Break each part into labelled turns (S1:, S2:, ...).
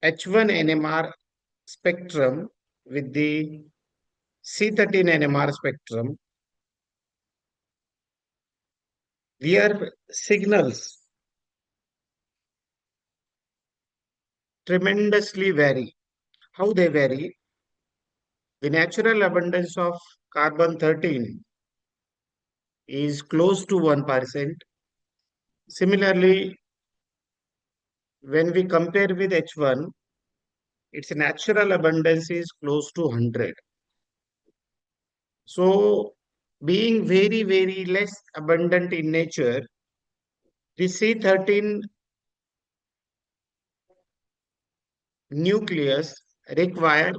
S1: H1 NMR spectrum with the C13 NMR spectrum, their signals tremendously vary. How they vary? The natural abundance of carbon 13 is close to 1%. Similarly, when we compare with H1, its natural abundance is close to 100. So, being very, very less abundant in nature, the C13 nucleus require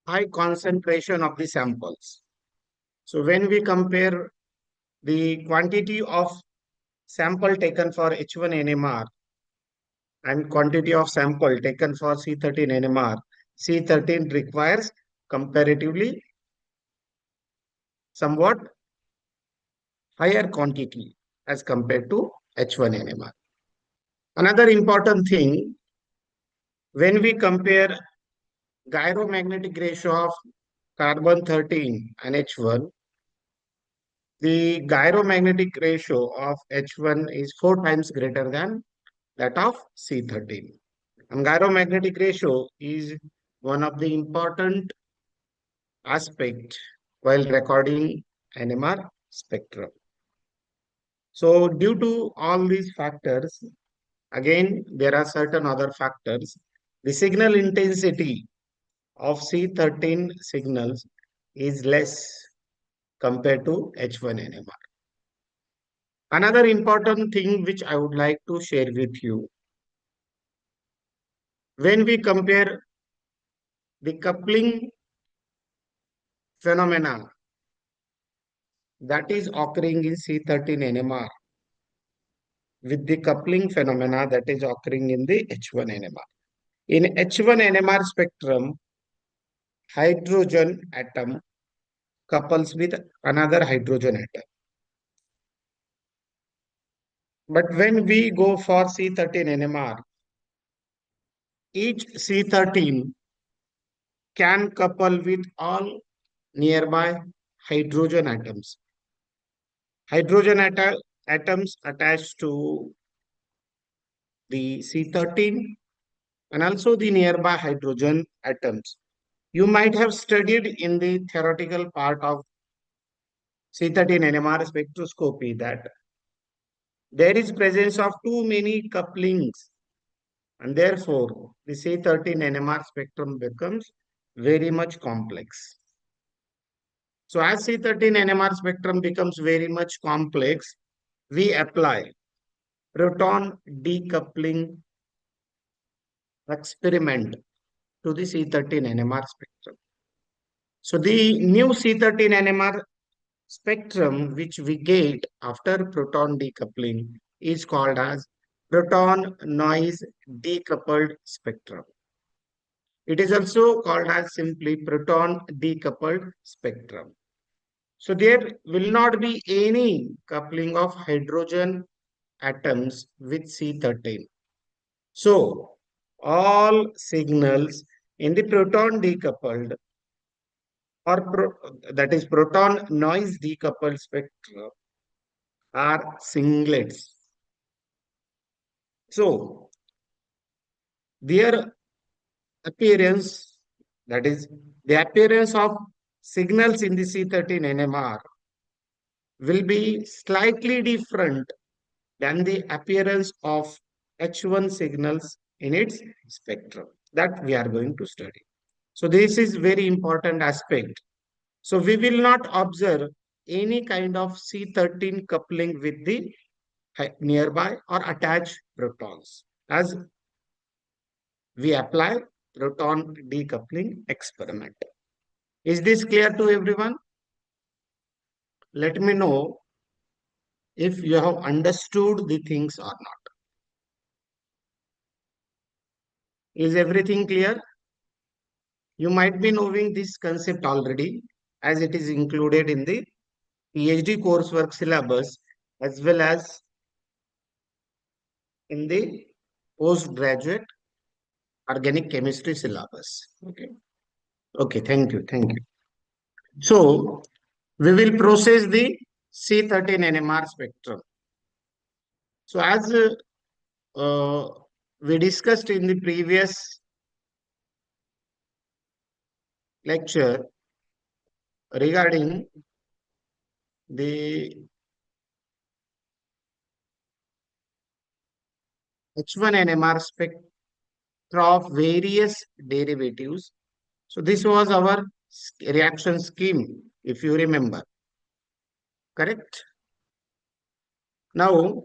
S1: high concentration of the samples. So, when we compare the quantity of sample taken for H1 NMR and quantity of sample taken for C13 NMR, C13 requires comparatively somewhat higher quantity as compared to H1 NMR. Another important thing, when we compare gyromagnetic ratio of carbon 13 and H1, the gyromagnetic ratio of H1 is 4 times greater than that of C13. And gyromagnetic ratio is one of the important aspect while recording NMR spectrum. So due to all these factors, again, there are certain other factors. The signal intensity of C13 signals is less compared to H1 NMR. Another important thing which I would like to share with you, when we compare the coupling phenomena that is occurring in C13 NMR with the coupling phenomena that is occurring in the H1 NMR. In H1 NMR spectrum, hydrogen atom couples with another hydrogen atom. But when we go for C13 NMR, each C13 can couple with all nearby hydrogen atoms. Hydrogen atoms attached to the C13 and also the nearby hydrogen atoms. You might have studied in the theoretical part of C13 NMR spectroscopy that there is presence of too many couplings, and therefore the C13 NMR spectrum becomes very much complex. So as C13 NMR spectrum becomes very much complex, we apply proton decoupling experiment to the C13 NMR spectrum. So the new C13 NMR spectrum which we get after proton decoupling is called as proton noise decoupled spectrum. It is also called as simply proton decoupled spectrum. So there will not be any coupling of hydrogen atoms with C13. So all signals in the proton decoupled or that is proton noise decoupled spectrum are singlets. So their appearance, that is the appearance of signals in the C13 NMR will be slightly different than the appearance of H1 signals in its spectrum that we are going to study. So this is very important aspect. So we will not observe any kind of C13 coupling with the nearby or attached protons as we apply proton decoupling experiment. Is this clear to everyone? Let me know if you have understood the things or not. Is everything clear? You might be knowing this concept already as it is included in the PhD coursework syllabus as well as in the postgraduate organic chemistry syllabus. Okay. Okay. Thank you. Thank you. So we will process the C13 NMR spectrum. So as we discussed in the previous lecture regarding the H1 NMR spectra of various derivatives. So this was our reaction scheme, if you remember, correct? Now,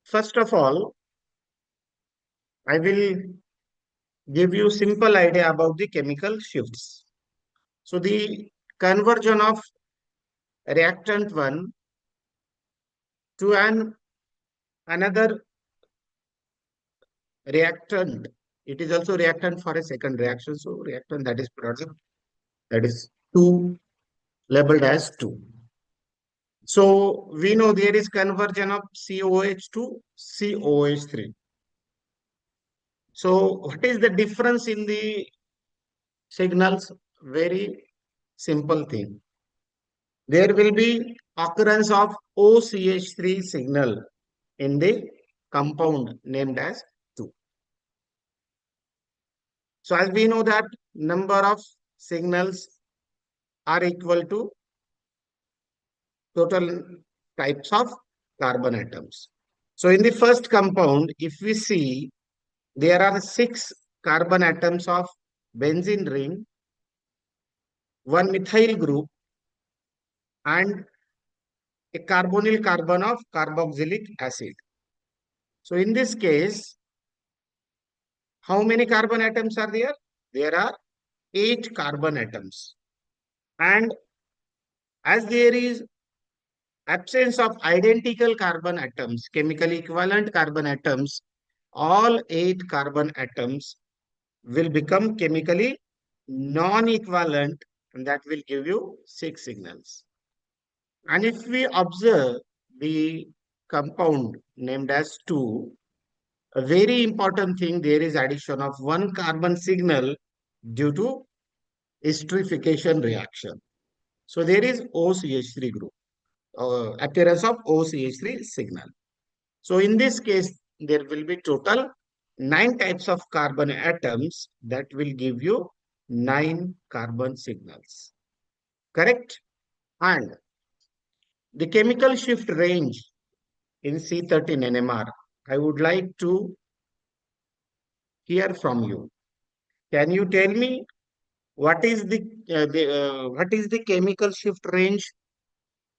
S1: first of all, I will give you simple idea about the chemical shifts. So the conversion of reactant 1 to another reactant, it is also reactant for a second reaction. So reactant that is product, that is 2, labeled as 2. So we know there is conversion of COH to COH3. So what is the difference in the signals? Very simple thing. There will be occurrence of OCH3 signal in the compound named as 2. So as we know that number of signals are equal to total types of carbon atoms. So in the first compound, if we see, there are 6 carbon atoms of benzene ring, 1 methyl group, and a carbonyl carbon of carboxylic acid. So in this case, how many carbon atoms are there? There are 8 carbon atoms. And as there is absence of identical carbon atoms, chemically equivalent carbon atoms, all 8 carbon atoms will become chemically non-equivalent, and that will give you 6 signals. And if we observe the compound named as 2, a very important thing, there is addition of 1 carbon signal due to esterification reaction. So there is OCH3 group, appearance of OCH3 signal. So in this case, there will be total 9 types of carbon atoms that will give you 9 carbon signals. Correct? And the chemical shift range in C13 NMR, I would like to hear from you. Can you tell me what is the chemical shift range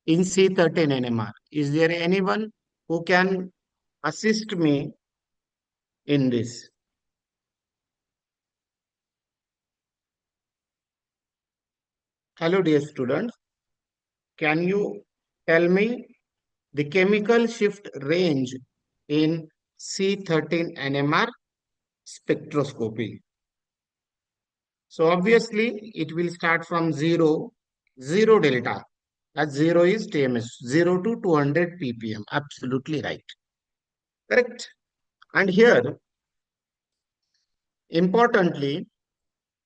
S1: in C13 NMR? Is there anyone who can assist me in this? Hello, dear students. Can you tell me the chemical shift range in C13 NMR spectroscopy? So obviously it will start from 0, 0 delta, as 0 is TMS, 0 to 200 ppm. Absolutely right. Correct. And here, importantly,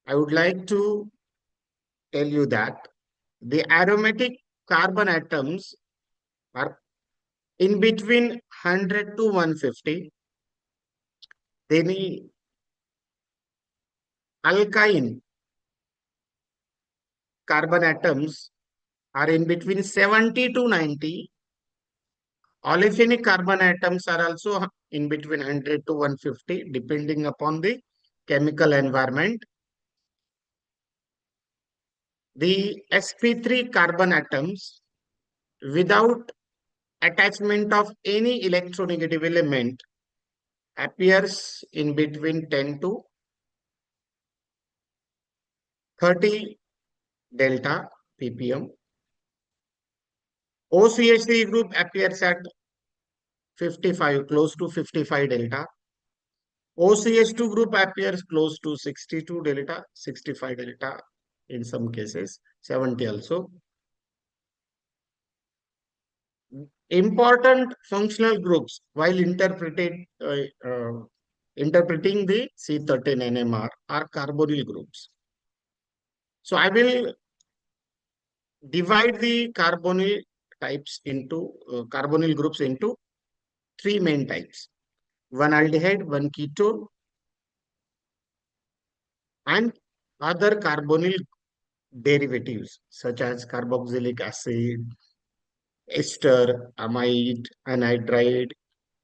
S1: I would like to tell you that the aromatic carbon atoms are in between 100 to 150. The alkyne carbon atoms are in between 70 to 90. Olefinic carbon atoms are also in between 100 to 150, depending upon the chemical environment. The sp3 carbon atoms, without attachment of any electronegative element, appears in between 10 to 30 delta ppm. OCH3 group appears at 55, close to 55 delta. OCH2 group appears close to 62 delta, 65 delta in some cases. 70 also. Important functional groups while interpreting the C13 NMR are carbonyl groups. So I will divide the carbonyl groups into three main types: one aldehyde, one ketone, and other carbonyl derivatives such as carboxylic acid, ester, amide, anhydride,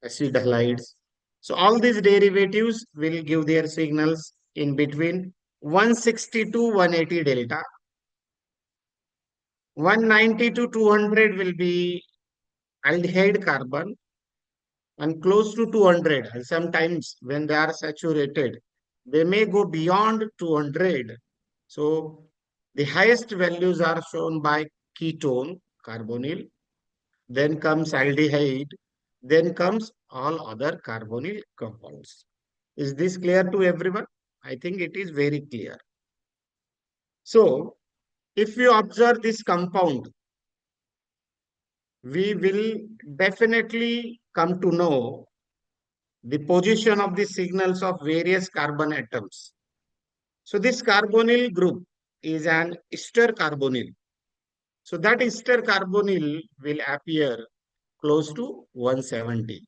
S1: acid halides. So all these derivatives will give their signals in between 160 to 180 delta. 190 to 200 will be aldehyde carbon, and close to 200. And sometimes when they are saturated, they may go beyond 200. So the highest values are shown by ketone, carbonyl, then comes aldehyde, then comes all other carbonyl compounds. Is this clear to everyone? I think it is very clear. So if you observe this compound, we will definitely come to know the position of the signals of various carbon atoms. So this carbonyl group is an ester carbonyl. So that ester carbonyl will appear close to 170.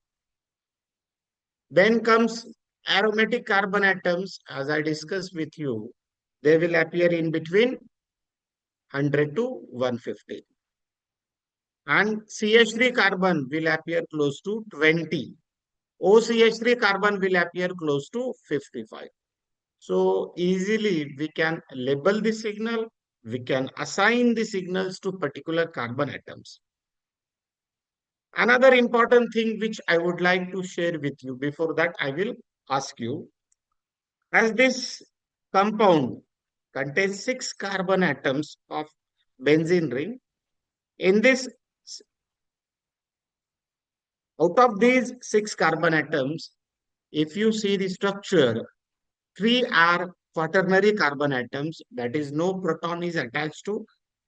S1: Then comes aromatic carbon atoms, as I discussed with you. They will appear in between 100 to 150. And CH3 carbon will appear close to 20. OCH3 carbon will appear close to 55. So easily we can label the signal, we can assign the signals to particular carbon atoms. Another important thing which I would like to share with you, before that I will ask you, as this compound contains 6 carbon atoms of benzene ring, in this, out of these 6 carbon atoms, if you see the structure, 3 are quaternary carbon atoms, that is, no proton is attached to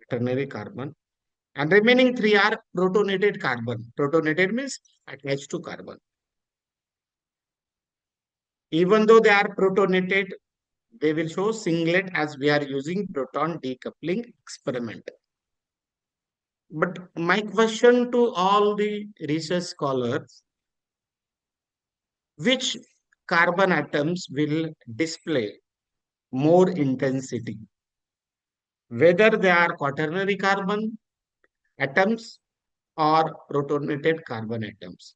S1: quaternary carbon, and remaining 3 are protonated carbon. Protonated means attached to carbon. Even though they are protonated, they will show singlet as we are using proton decoupling experiment. But my question to all the research scholars, which carbon atoms will display more intensity? Whether they are quaternary carbon atoms or protonated carbon atoms,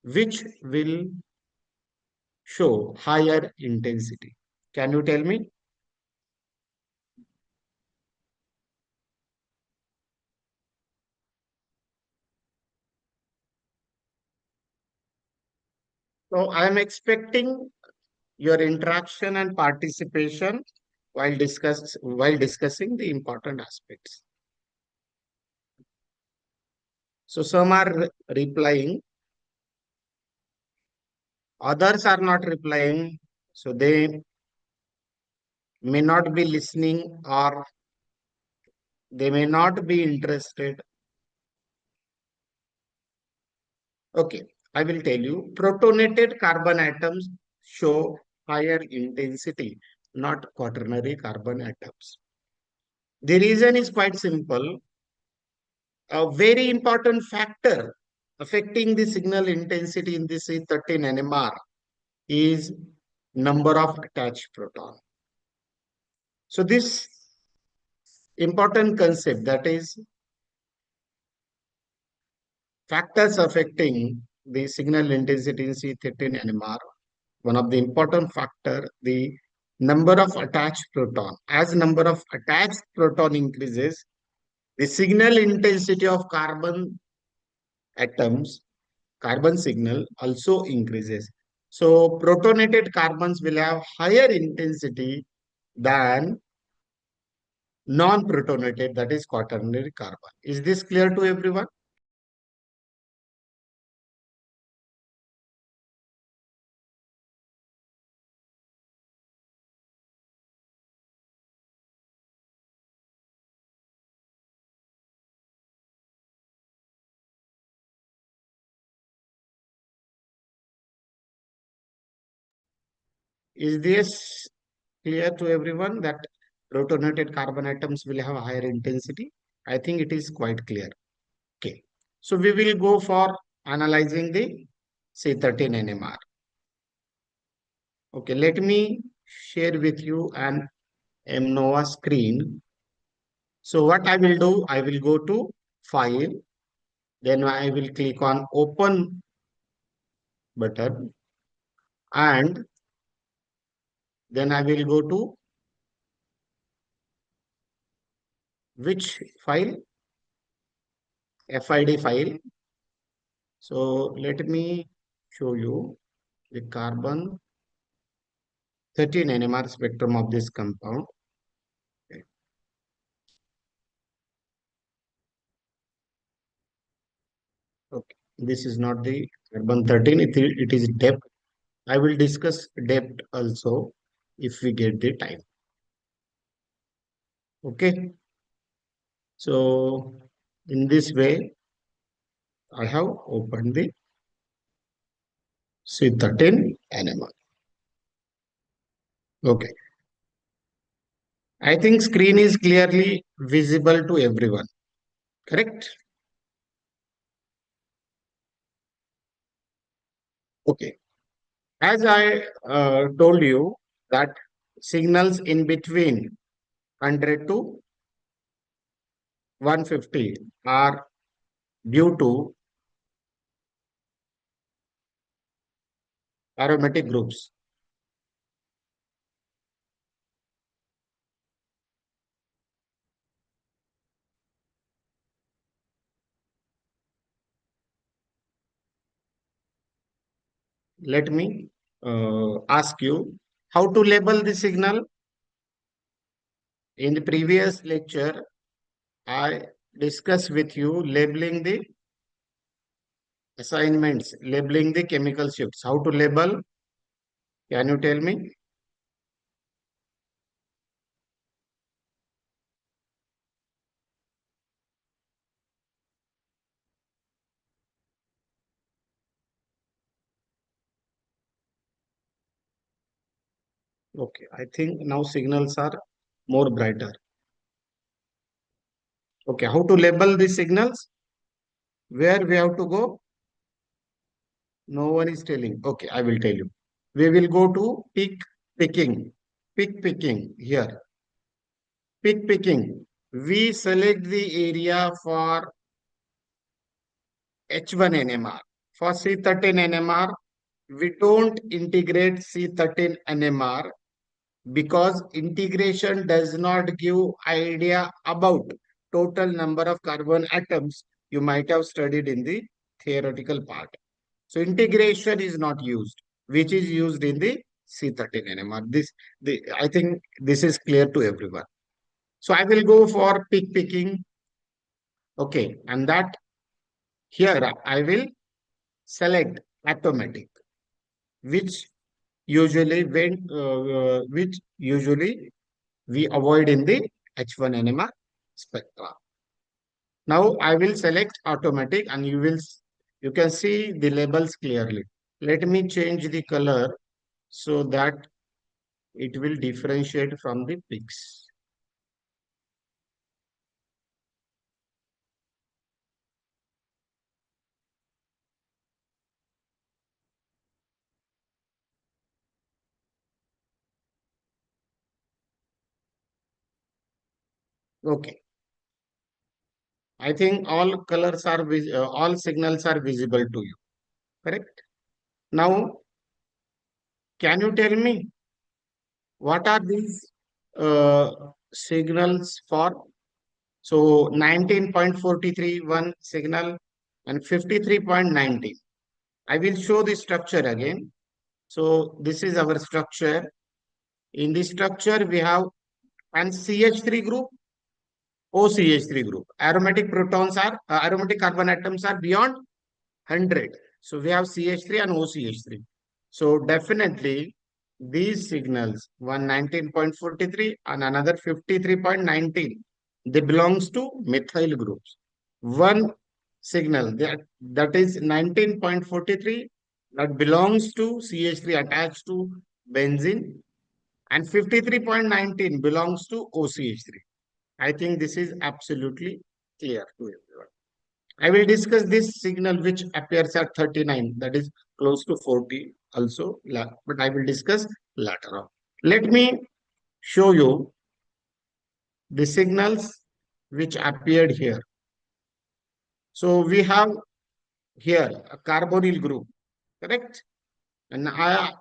S1: which will show higher intensity? Can you tell me? So I am expecting your interaction and participation while discussing the important aspects. So some are replying, others are not replying. So they may not be listening, or they may not be interested. Okay, I will tell you. Protonated carbon atoms show higher intensity, not quaternary carbon atoms. The reason is quite simple. A very important factor affecting the signal intensity in the C13 NMR is number of attached proton. So this important concept, that is factors affecting the signal intensity in C13 NMR, one of the important factor, the number of attached proton. As number of attached proton increases, the signal intensity of carbon atoms, carbon signal also increases. So protonated carbons will have higher intensity than non-protonated, that is quaternary carbon. Is this clear to everyone? Is this clear to everyone that protonated carbon atoms will have higher intensity? I think it is quite clear. Okay. So we will go for analyzing the C13 NMR. Okay, let me share with you an MNOVA screen. So what I will do, I will go to File, then I will click on Open button, and then I will go to which file? FID file. So let me show you the carbon 13 NMR spectrum of this compound. Okay, this is not the carbon 13, it is depth. I will discuss depth also if we get the time. Okay, so in this way, I have opened the C13 NMR. Okay, I think screen is clearly visible to everyone, correct? Okay, as I told you that signals in between 100 to 150 are due to aromatic groups. Let me ask you how to label the signal. In the previous lecture, I discussed with you labeling the assignments, labeling the chemical shifts. How to label? Can you tell me? Okay, I think now signals are more brighter. Okay, how to label the signals? Where we have to go? No one is telling. Okay, I will tell you. We will go to peak picking. Peak picking here. Peak picking. We select the area for H1 NMR. For C13 NMR, we don't integrate C13 NMR because integration does not give idea about total number of carbon atoms you might have studied in the theoretical part. So integration is not used, which is used in the C13 NMR. I think this is clear to everyone. So I will go for peak picking. Okay, and that here I will select automatic, which which usually we avoid in the H1 NMR spectra. Now I will select automatic, and you can see the labels clearly. Let me change the color so that it will differentiate from the peaks. Okay. I think all signals are visible to you. Correct? Now, can you tell me what are these uh, signals for? So 19.43 one signal and 53.19. I will show the structure again. So this is our structure. In this structure, we have an CH3 group, OCH3 group. Aromatic carbon atoms are beyond 100. So we have CH3 and OCH3. So definitely these signals, one 19.43 and another 53.19, they belongs to methyl groups. One signal that is 19.43 that belongs to CH3 attached to benzene, and 53.19 belongs to OCH3. I think this is absolutely clear to everyone. I will discuss this signal which appears at 39, that is close to 40 also, but I will discuss later on. Let me show you the signals which appeared here. So we have here a carbonyl group, correct? And I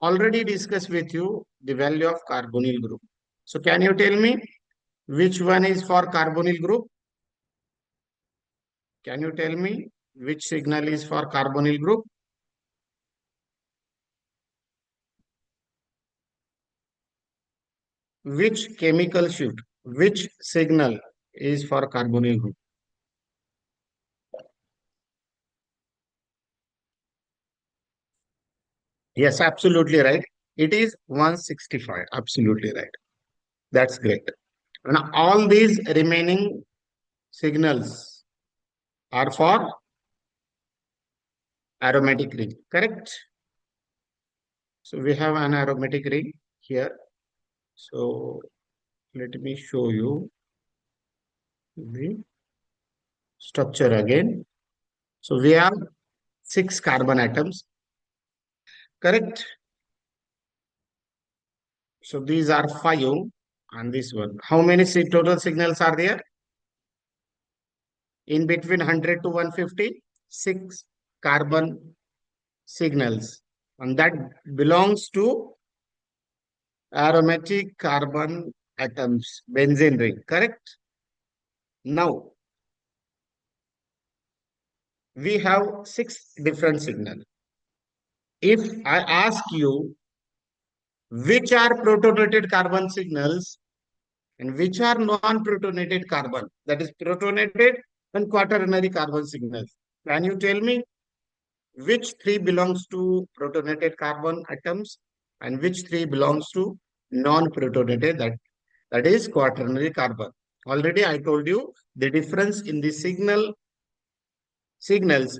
S1: already discussed with you the value of carbonyl group. So can you tell me which one is for carbonyl group? Can you tell me which signal is for carbonyl group? Which chemical should? Which signal is for carbonyl group? Yes, absolutely right. It is 165. Absolutely right. That's great. Now, all these remaining signals are for aromatic ring, correct? So we have an aromatic ring here. So let me show you the structure again. So we have six carbon atoms, correct? So these are five and this one. How many total signals are there? In between 100 to 150, six carbon signals. And that belongs to aromatic carbon atoms, benzene ring, correct? Now, we have six different signals. If I ask you which are protonated carbon signals and which are non-protonated carbon, that is protonated and quaternary carbon signals, can you tell me which three belongs to protonated carbon atoms and which three belongs to non-protonated, that is quaternary carbon? Already I told you the difference in the signals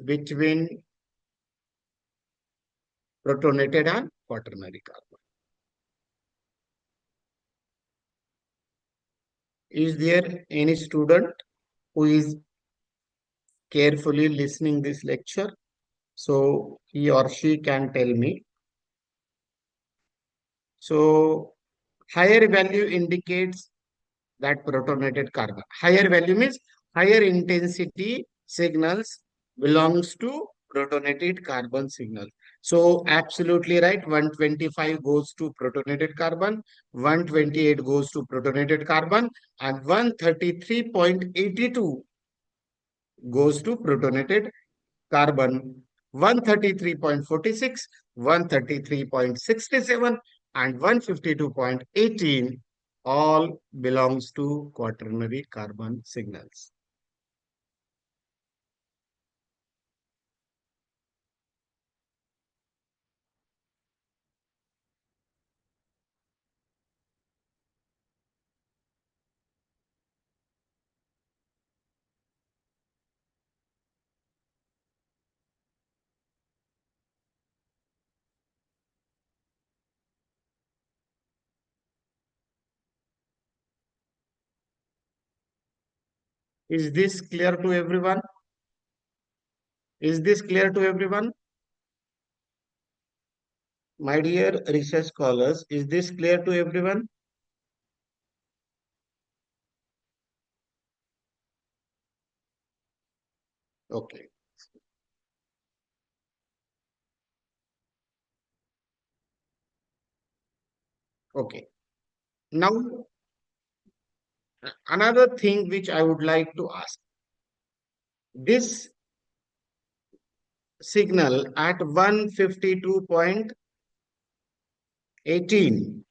S1: between protonated and quaternary carbon. Is there any student who is carefully listening this lecture? So he or she can tell me. So higher value indicates that protonated carbon. Higher value means higher intensity signals belongs to protonated carbon signal. So absolutely right. 125 goes to protonated carbon, 128 goes to protonated carbon, and 133.82 goes to protonated carbon. 133.46, 133.67, and 152.18 all belongs to quaternary carbon signals. Is this clear to everyone? Is this clear to everyone? My dear research scholars, is this clear to everyone? Okay, okay. Now, another thing which I would like to ask. This signal at 152.18,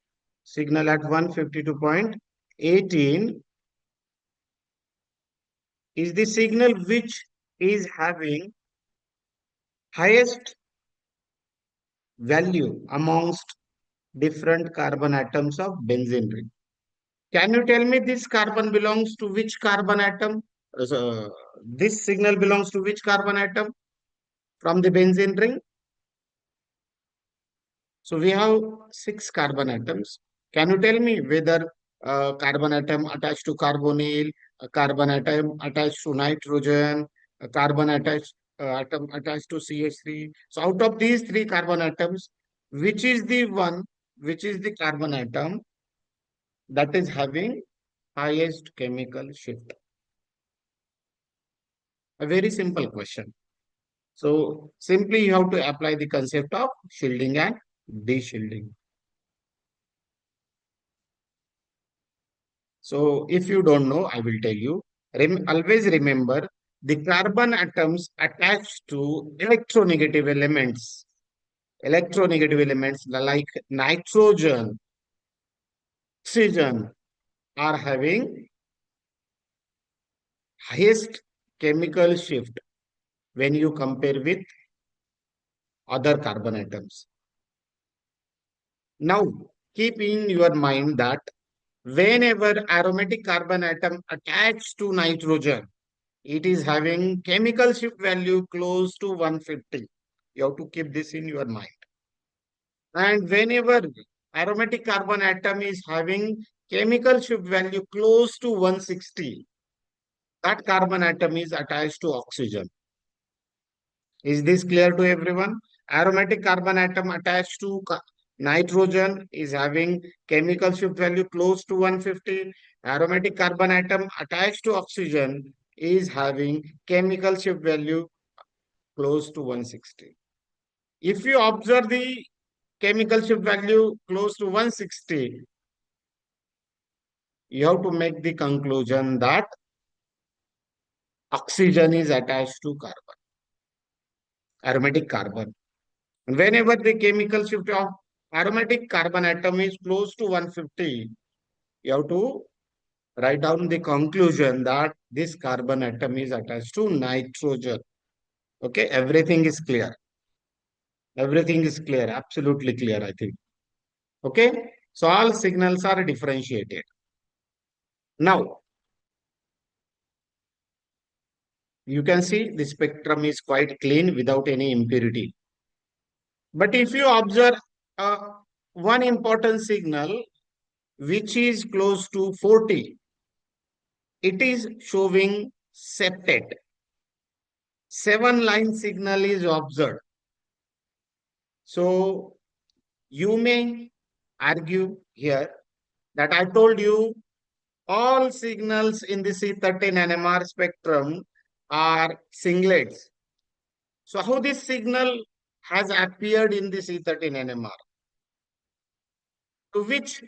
S1: signal at 152.18 is the signal which is having highest value amongst different carbon atoms of benzene ring. Can you tell me this carbon belongs to which carbon atom? This signal belongs to which carbon atom from the benzene ring? So we have six carbon atoms. Can you tell me whether carbon atom attached to carbonyl, a carbon atom attached to nitrogen, a carbon attached atom attached to CH3? So out of these three carbon atoms, which is the one, which is the carbon atom that is having highest chemical shift? A very simple question. So simply you have to apply the concept of shielding and de-shielding. So if you don't know, I will tell you. Always remember the carbon atoms attached to electronegative elements. Electronegative elements like nitrogen, oxygen are having highest chemical shift when you compare with other carbon atoms. Now, keep in your mind that whenever aromatic carbon atom attached to nitrogen, it is having chemical shift value close to 150. You have to keep this in your mind. And whenever aromatic carbon atom is having chemical shift value close to 160, that carbon atom is attached to oxygen. Is this clear to everyone? Aromatic carbon atom attached to nitrogen is having chemical shift value close to 150. Aromatic carbon atom attached to oxygen is having chemical shift value close to 160. If you observe the chemical shift value close to 160, you have to make the conclusion that oxygen is attached to carbon, aromatic carbon. Whenever the chemical shift of aromatic carbon atom is close to 150, you have to write down the conclusion that this carbon atom is attached to nitrogen. Okay, everything is clear. Everything is clear, absolutely clear, I think. Okay, so all signals are differentiated. Now, you can see the spectrum is quite clean without any impurity. But if you observe one important signal which is close to 40, it is showing septate. 7-line signal is observed. So you may argue here that I told you all signals in the C13 NMR spectrum are singlets. So how this signal has appeared in the C13 NMR? To which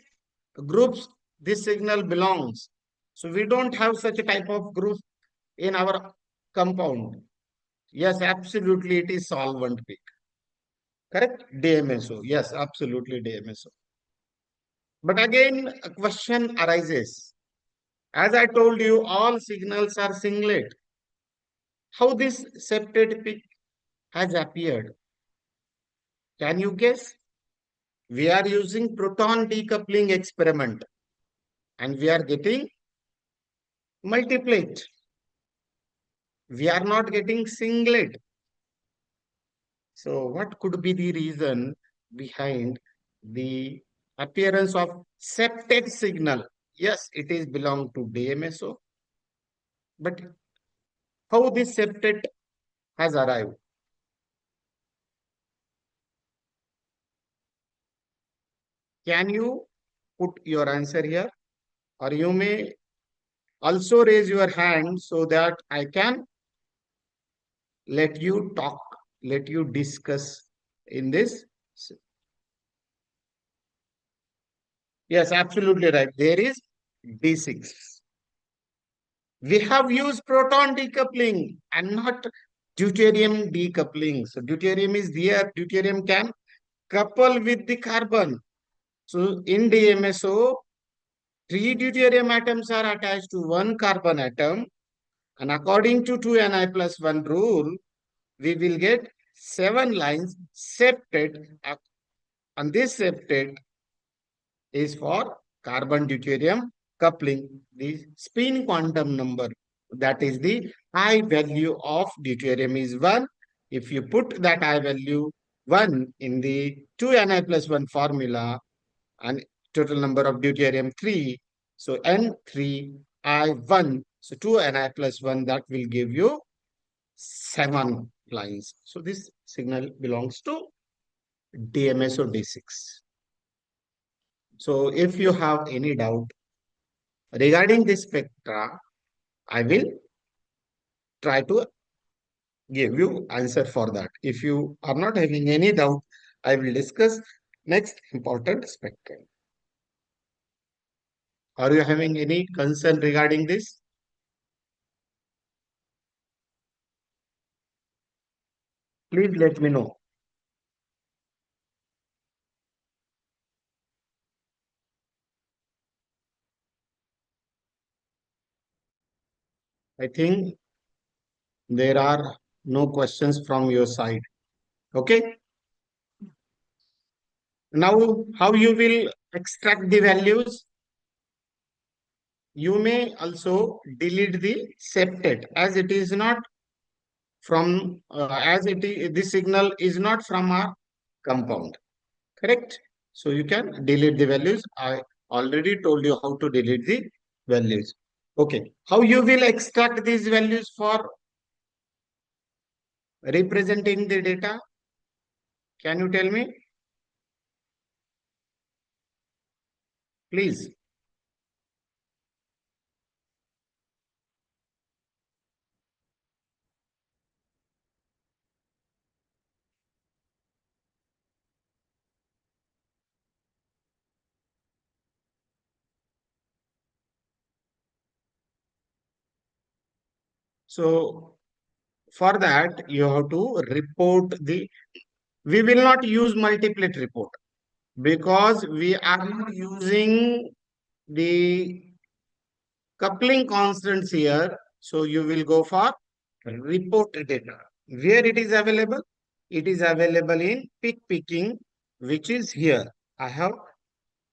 S1: groups this signal belongs? So we don't have such a type of group in our compound. Yes, absolutely, it is solvent peak. Correct? DMSO. Yes, absolutely DMSO. But again, a question arises. As I told you, all signals are singlet. How this septate peak has appeared? Can you guess? We are using proton decoupling experiment and we are getting multiplet. We are not getting singlet. So what could be the reason behind the appearance of septate signal? Yes, it is belong to DMSO, but how this septate has arrived? Can you put your answer here? Or you may also raise your hand so that I can let you talk, let you discuss in this. Yes, absolutely right. There is D6. We have used proton decoupling and not deuterium decoupling. So deuterium is there. Deuterium can couple with the carbon. So in DMSO, three deuterium atoms are attached to one carbon atom. And according to 2Ni plus 1 rule, we will get 7 lines septate. And this septate is for carbon deuterium coupling. The spin quantum number, that is the I value of deuterium is 1. If you put that I value 1 in the 2Ni plus 1 formula and total number of deuterium 3. So N3I1. So 2Ni plus 1 that will give you 7 lines. So this signal belongs to DMSO D6. So if you have any doubt regarding this spectra, I will try to give you answer for that. If you are not having any doubt, I will discuss next important spectrum. Are you having any concern regarding this? Please let me know. I think there are no questions from your side. Okay. Now, how you will extract the values? You may also delete the septet as it is not from as it is this signal is not from our compound. Correct? So you can delete the values. I already told you how to delete the values. Okay. How you will extract these values for representing the data? Can you tell me? Please. So for that, you have to report the, we will not use multiplet report because we are not using the coupling constants here. So you will go for report data. Where it is available? It is available in peak picking, which is here. I have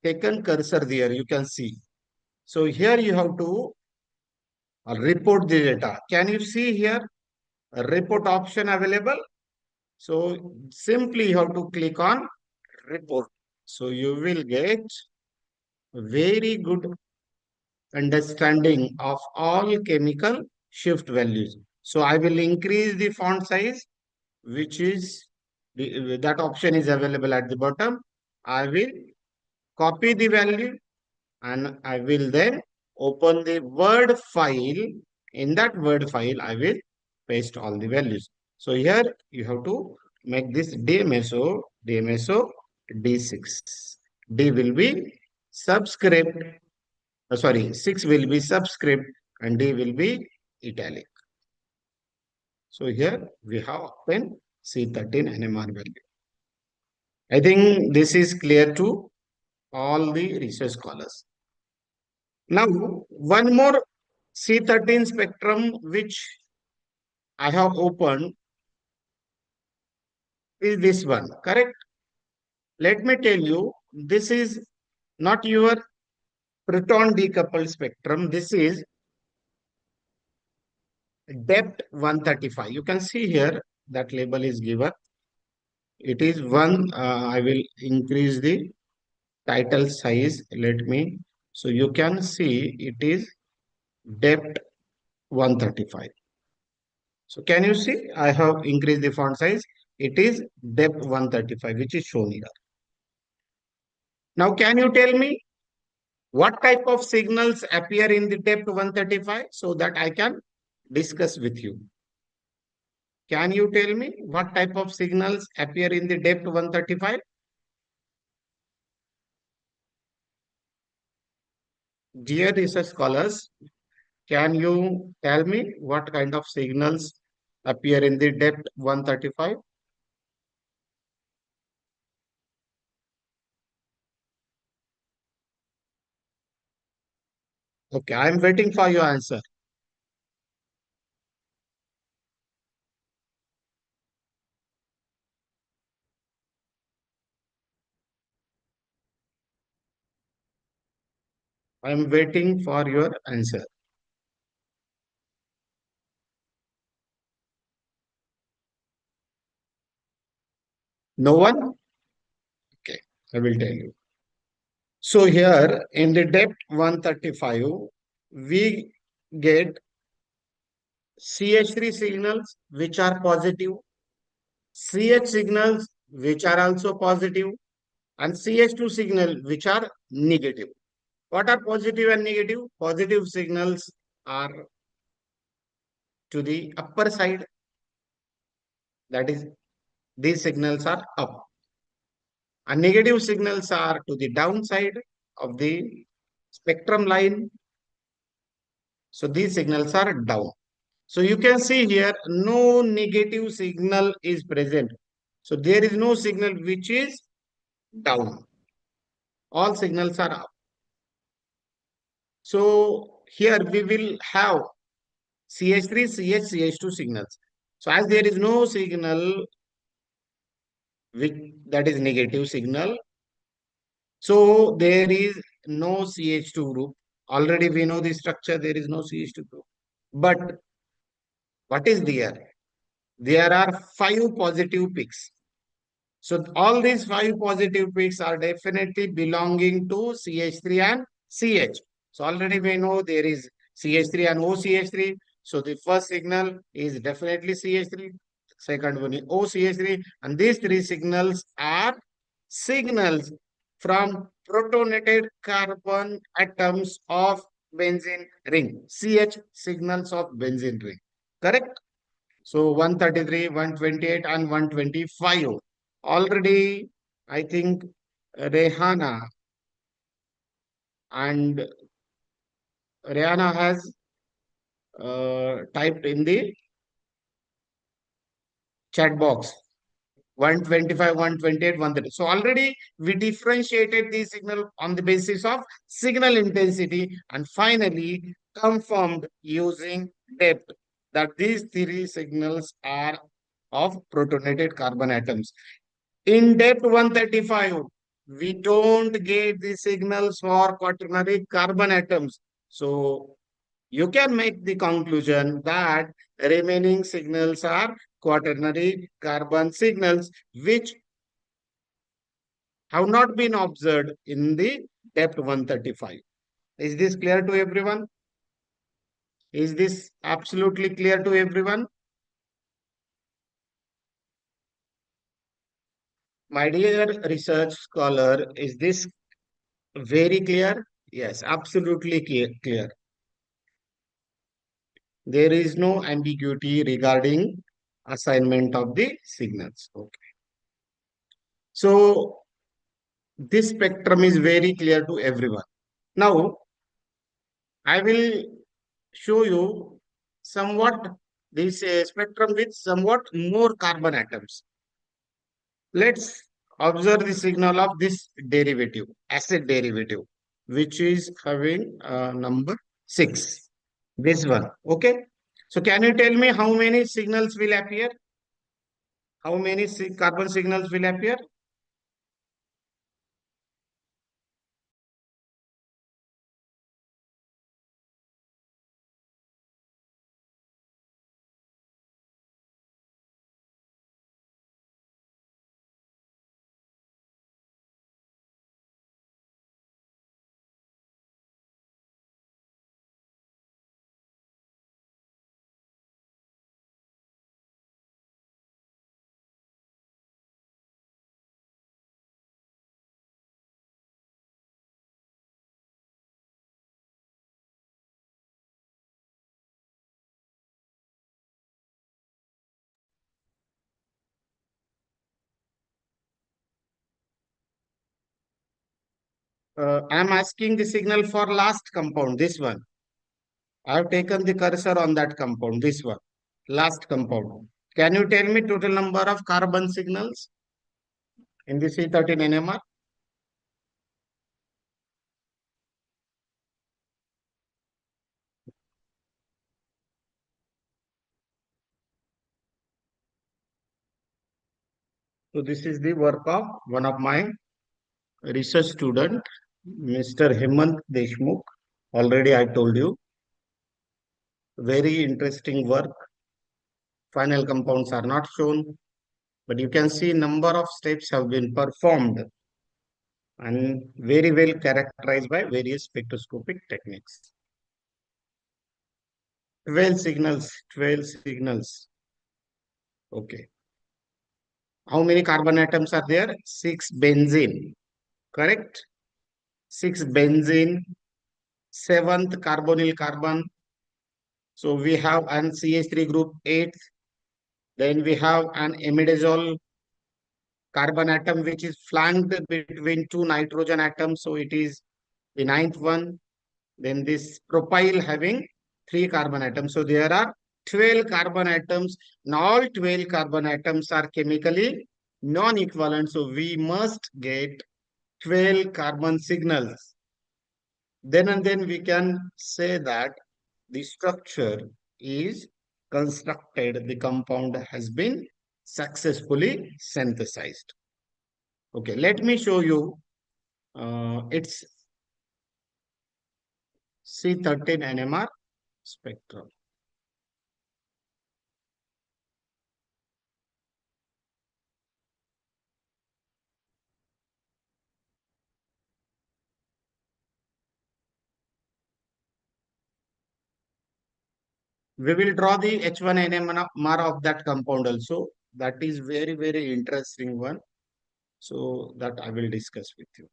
S1: taken cursor there. You can see. So here you have to report the data. Can you see here? A report option available. So simply you have to click on report. So you will get very good understanding of all chemical shift values. So I will increase the font size, which is that option is available at the bottom. I will copy the value and I will then open the Word file. In that Word file, I will paste all the values. So here you have to make this DMSO D6. D will be subscript, sorry, 6 will be subscript and D will be italic. So here we have open C13 NMR value. I think this is clear to all the research scholars. Now, one more C13 spectrum which I have opened is this one, correct? Let me tell you, this is not your proton decoupled spectrum. This is depth 135. You can see here that label is given. It is one, I will increase the title size. Let me, so you can see it is depth 135. So can you see? I have increased the font size. It is depth 135, which is shown here. Now, can you tell me what type of signals appear in the depth 135 so that I can discuss with you? Can you tell me what type of signals appear in the depth 135? Dear research scholars, can you tell me what kind of signals appear in the depth 135? Okay, I am waiting for your answer. I am waiting for your answer. No one? Okay, I will tell you. So here in the depth 135, we get CH3 signals which are positive, CH signals which are also positive, and CH2 signal which are negative. What are positive and negative? Positive signals are to the upper side, that is, these signals are up, and negative signals are to the downside of the spectrum line. So these signals are down. So you can see here no negative signal is present. So there is no signal which is down. All signals are up. So here we will have CH3, CH, CH2 signals. So as there is no signal which that is negative signal, so there is no CH2 group. Already we know the structure, there is no CH2 group. But what is there? There are five positive peaks. So all these five positive peaks are definitely belonging to CH3 and CH. So already we know there is CH3 and OCH3. So the first signal is definitely CH3. Second one is OCH3. And these three signals are signals from protonated carbon atoms of benzene ring. CH signals of benzene ring. Correct? So 133, 128, and 125. Already, I think Rehana and Rehana has typed in the chat box 125, 128, 130. So already we differentiated the signal on the basis of signal intensity and finally confirmed using depth that these three signals are of protonated carbon atoms. In depth 135, we don't get the signals for quaternary carbon atoms. So you can make the conclusion that remaining signals are quaternary carbon signals which have not been observed in the depth 135. Is this clear to everyone? Is this absolutely clear to everyone? My dear research scholar, is this very clear? Yes, absolutely clear. There is no ambiguity regarding assignment of the signals. Okay. So this spectrum is very clear to everyone. Now, I will show you somewhat this spectrum with somewhat more carbon atoms. Let's observe the signal of this derivative, acid derivative, which is having number 6. This one. Okay. So can you tell me how many signals will appear? How many carbon signals will appear? I am asking the signal for last compound, this one. I have taken the cursor on that compound, this one, last compound. Can you tell me total number of carbon signals in the C13 NMR? So this is the work of one of my research student, Mr. Hemant Deshmukh. Already I told you, very interesting work. Final compounds are not shown. But you can see number of steps have been performed and very well characterized by various spectroscopic techniques. 12 signals, 12 signals. Okay. How many carbon atoms are there? 6 benzene. Correct? 6 benzene, 7th carbonyl carbon. So we have an CH3 group 8. Then we have an imidazole carbon atom which is flanked between two nitrogen atoms. So it is the ninth one. Then this propyl having 3 carbon atoms. So there are 12 carbon atoms. And all 12 carbon atoms are chemically non-equivalent. So we must get 12 carbon signals. Then and then we can say that the structure is constructed, the compound has been successfully synthesized. Okay, let me show you its C13 NMR spectrum. We will draw the H1 NMR of that compound also. That is very, very interesting one. So that I will discuss with you.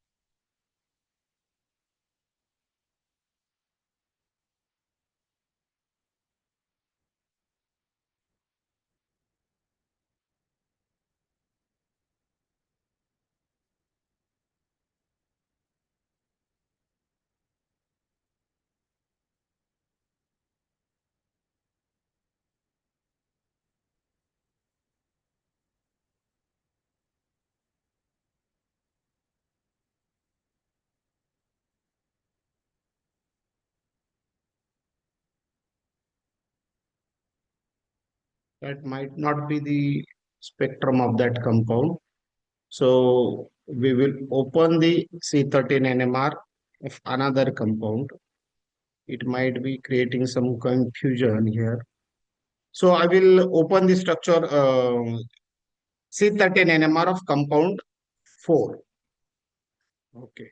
S1: That might not be the spectrum of that compound. So we will open the C13 NMR of another compound. It might be creating some confusion here. So I will open the structure C13 NMR of compound 4. Okay,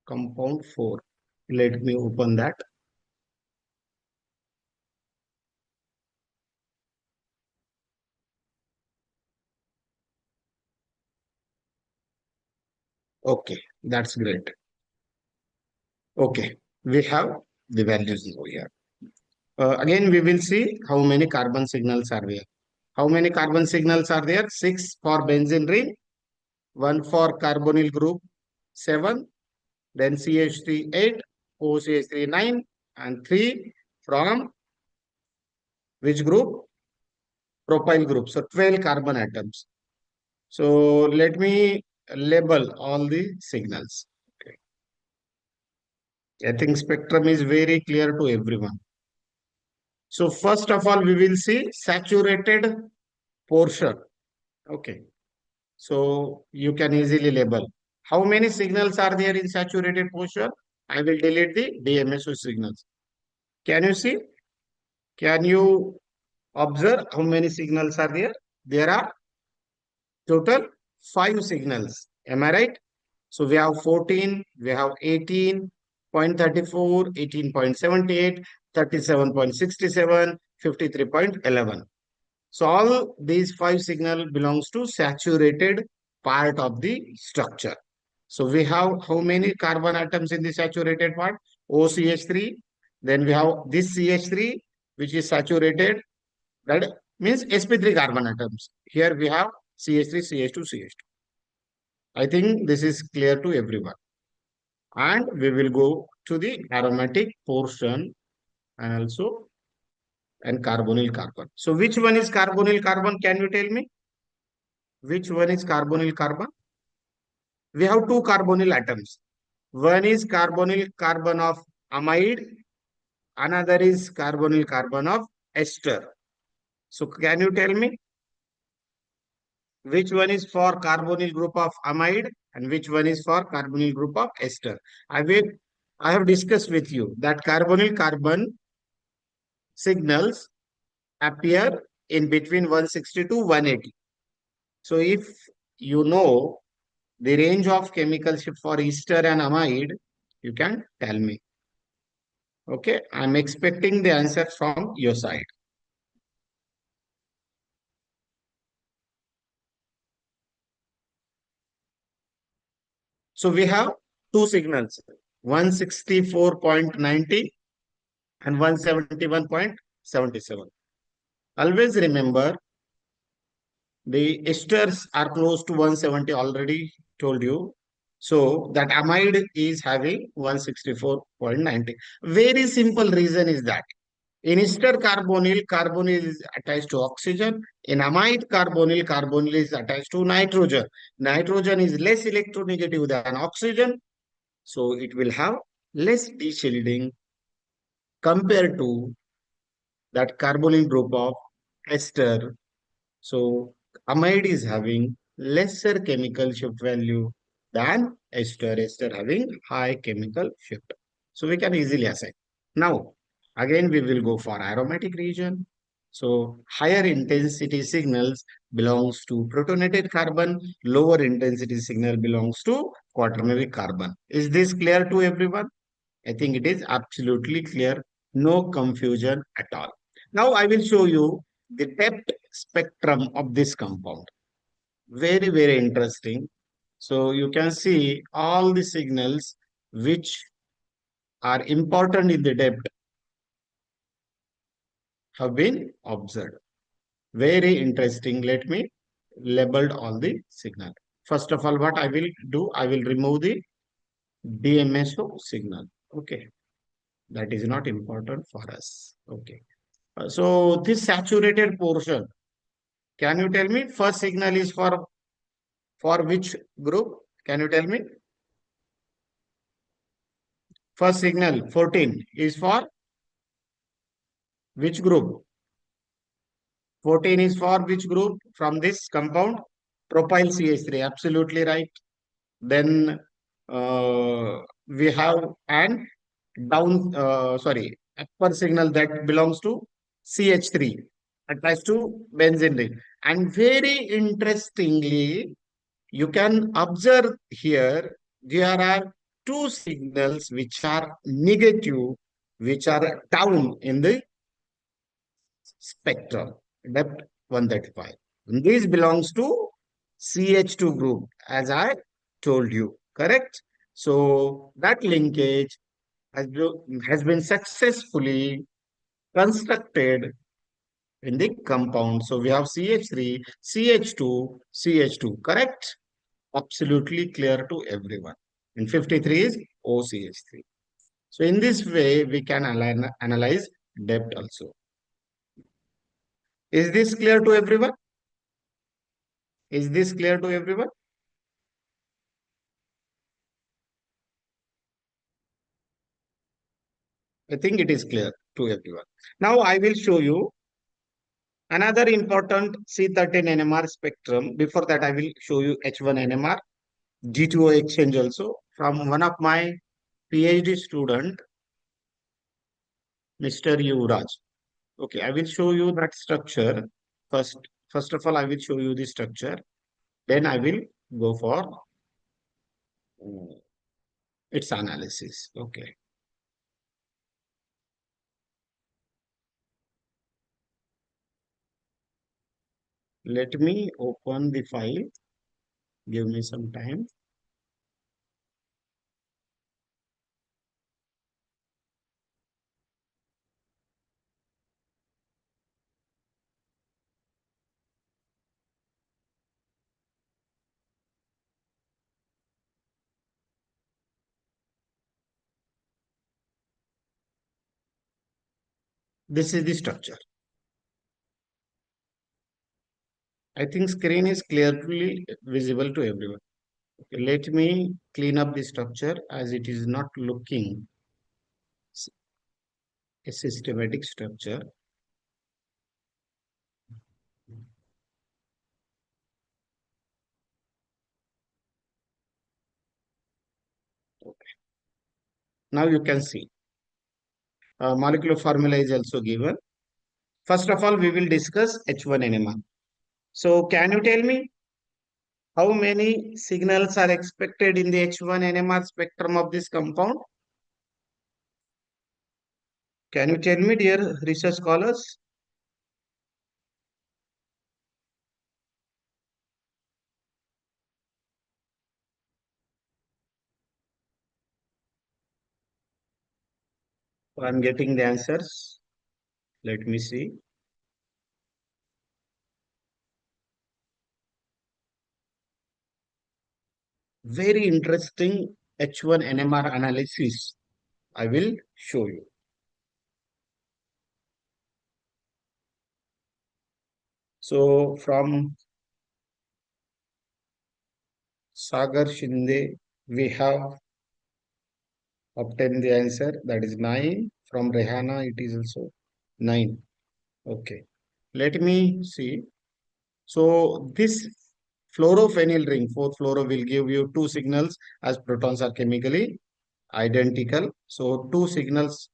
S1: compound 4. Let me open that. Okay, that's great. Okay, we have the values now here. Again, we will see how many carbon signals are there. How many carbon signals are there? 6 for benzene ring, 1 for carbonyl group 7, then CH3 8, OCH3 9, and 3 from which group? Propyl group. So 12 carbon atoms. So let me label all the signals. Okay. I think spectrum is very clear to everyone. So first of all, we will see saturated portion. Okay. So you can easily label. How many signals are there in saturated portion? I will delete the DMSO signals. Can you see? Can you observe how many signals are there? There are total 5 signals. Am I right? So we have 14, we have 18.34, 18.78, 37.67, 53.11. So all these 5 signal belongs to saturated part of the structure. So we have how many carbon atoms in the saturated part? OCH3. Then we have this CH3, which is saturated. That means sp3 carbon atoms. Here we have CH3, CH2, CH2. I think this is clear to everyone. And we will go to the aromatic portion and also and carbonyl carbon. So which one is carbonyl carbon? Can you tell me? Which one is carbonyl carbon? We have two carbonyl atoms. One is carbonyl carbon of amide. Another is carbonyl carbon of ester. So can you tell me which one is for carbonyl group of amide and which one is for carbonyl group of ester? I will I have discussed with you that carbonyl carbon signals appear in between 160 to 180. So if you know the range of chemical shift for ester and amide, you can tell me. Okay, I'm expecting the answer from your side. So we have two signals, 164.90 and 171.77. Always remember the esters are close to 170 already told you. So that amide is having 164.90. Very simple reason is that in ester carbonyl, carbonyl is attached to oxygen. In amide carbonyl, carbonyl is attached to nitrogen. Nitrogen is less electronegative than oxygen. So it will have less de-shielding compared to that carbonyl group of ester. So amide is having lesser chemical shift value than ester. Ester having high chemical shift. So we can easily assign. Now, again, we will go for aromatic region. So higher intensity signals belongs to protonated carbon, lower intensity signal belongs to quaternary carbon. Is this clear to everyone? I think it is absolutely clear, no confusion at all. Now I will show you the depth spectrum of this compound. Very, very interesting. So you can see all the signals which are important in the depth have been observed. Very interesting. Let me labeled all the signal. First of all, what I will do, I will remove the DMSO signal. Okay. That is not important for us. Okay. So this saturated portion, can you tell me first signal is for which group? Can you tell me? First signal 14 is for which group? 14 is for which group from this compound? Propyl CH3. Absolutely right. Then we have an sorry, upper signal that belongs to CH3 attached to benzene ring. And very interestingly, you can observe here, there are two signals which are negative, which are down in the spectrum, depth 135. And this belongs to CH2 group, as I told you, correct? So that linkage has been successfully constructed in the compound. So we have CH3, CH2, CH2, correct? Absolutely clear to everyone. And 53 is OCH3. So in this way, we can analyze depth also. Is this clear to everyone? Is this clear to everyone? I think it is clear to everyone. Now I will show you another important C13 NMR spectrum. Before that, I will show you H1 NMR, G2O exchange also from one of my PhD student, Mr. Yuvraj. Okay, I will show you that structure. First, first of all, I will show you the structure. Then I will go for uh, its analysis. Okay. Let me open the file. Give me some time. This is the structure. I think screen is clearly visible to everyone. Okay, let me clean up the structure as it is not looking a systematic structure. Okay. Now you can see molecular formula is also given. First of all, we will discuss H1 NMR. So can you tell me how many signals are expected in the H1 NMR spectrum of this compound? Can you tell me, dear research scholars? I'm getting the answers. Let me see. Very interesting H1 NMR analysis. I will show you. So from Sagar Shinde, we have obtained the answer, that is 9. From Rehana, it is also 9. Okay. Let me see. So this fluorophenyl ring, 4th fluoro, will give you two signals as protons are chemically identical. So two signals,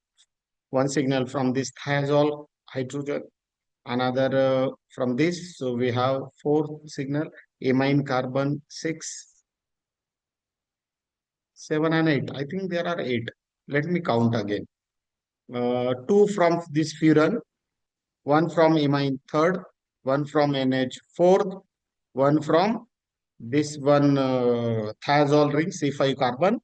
S1: one signal from this thiazole hydrogen, another from this. So we have fourth signal, amine carbon 6, 7 and 8. I think there are 8. Let me count again. Two from this furan, one from amine third, one from NH fourth, one from this one thiazole ring C5 carbon.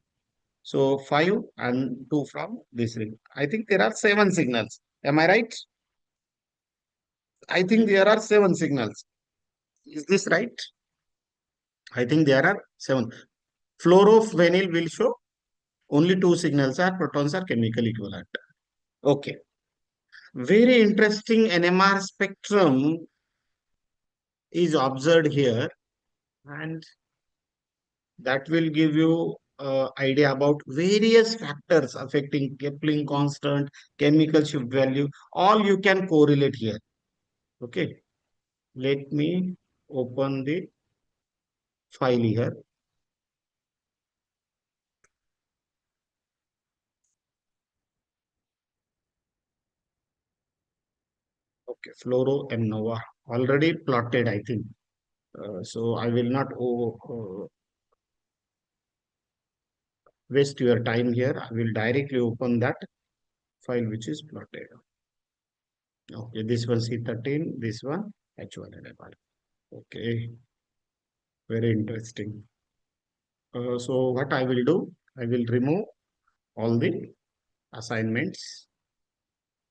S1: So 5 and 2 from this ring. I think there are 7 signals. Am I right? I think there are 7 signals. Is this right? I think there are 7. Fluorophenyl will show only 2 signals are protons are chemically equivalent. Okay. Very interesting NMR spectrum is observed here, and that will give you idea about various factors affecting Kepling constant, chemical shift value. All you can correlate here. Okay. Let me open the file here. Okay. Fluoro and Nova already plotted, I think. So I will not waste your time here. I will directly open that file which is plotted. Okay, this one C13, this one H1 NMR. Okay, very interesting. So what I will do, I will remove all the assignments.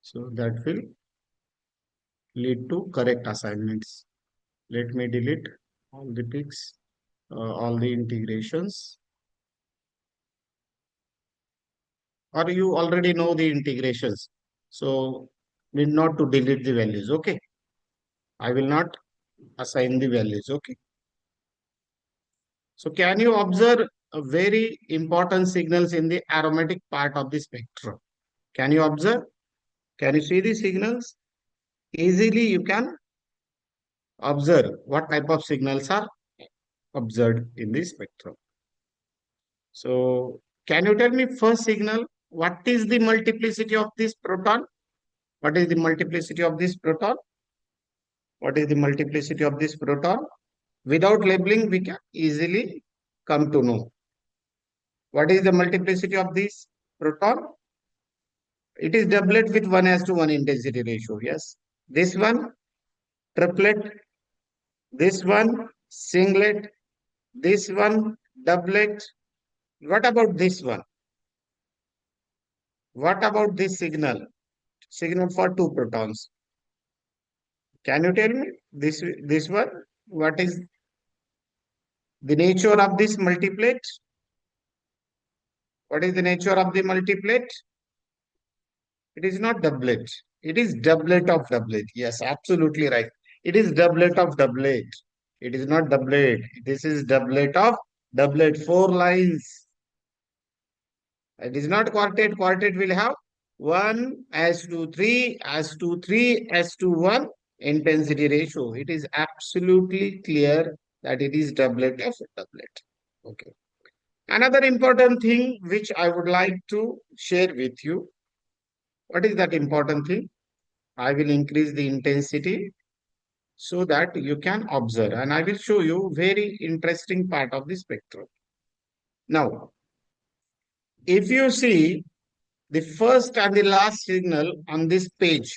S1: So that will lead to correct assignments. Let me delete all the pics, all the integrations. Or you already know the integrations. So need not to delete the values. Okay. I will not assign the values. Okay. So can you observe a very important signals in the aromatic part of the spectrum? Can you observe? Can you see the signals? Easily you can observe what type of signals are observed in the spectrum. So can you tell me first signal, what is the multiplicity of this proton? What is the multiplicity of this proton? What is the multiplicity of this proton? Without labeling, we can easily come to know. What is the multiplicity of this proton? It is doublet with 1:1 intensity ratio. Yes. This one, triplet. This one, singlet. This one, doublet. What about this one? What about this signal? Signal for two protons. Can you tell me this one? What is the nature of this multiplet? What is the nature of the multiplet? It is not doublet. It is doublet of doublet. Yes, absolutely right. It is doublet of doublet. It is not doublet. This is doublet of doublet. 4 lines. It is not quartet. Quartet will have 1 as to 3 as to 3 as to 1 intensity ratio. It is absolutely clear that it is doublet of doublet. Okay. Another important thing which I would like to share with you. What is that important thing? I will increase the intensity so that you can observe. And I will show you very interesting part of the spectrum. Now, if you see the first and the last signal on this page,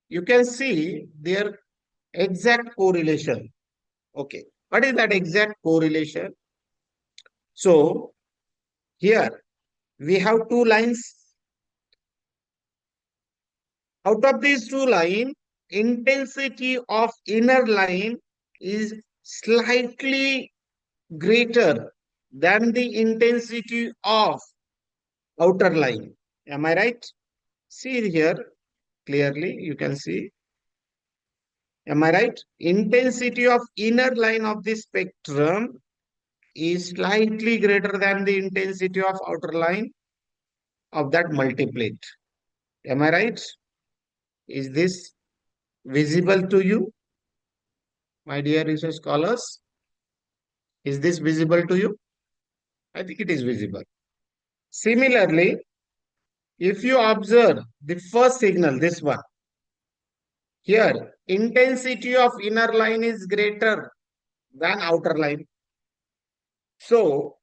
S1: you can see their exact correlation. Okay. What is that exact correlation? So here we have two lines. Out of these two lines, intensity of inner line is slightly greater than the intensity of outer line. Am I right? See here clearly, you can see. Am I right? Intensity of inner line of the spectrum is slightly greater than the intensity of outer line of that multiplet. Am I right? Is this visible to you, my dear research scholars? Is this visible to you? I think it is visible. Similarly, if you observe the first signal, this one, here, intensity of inner line is greater than outer line. So,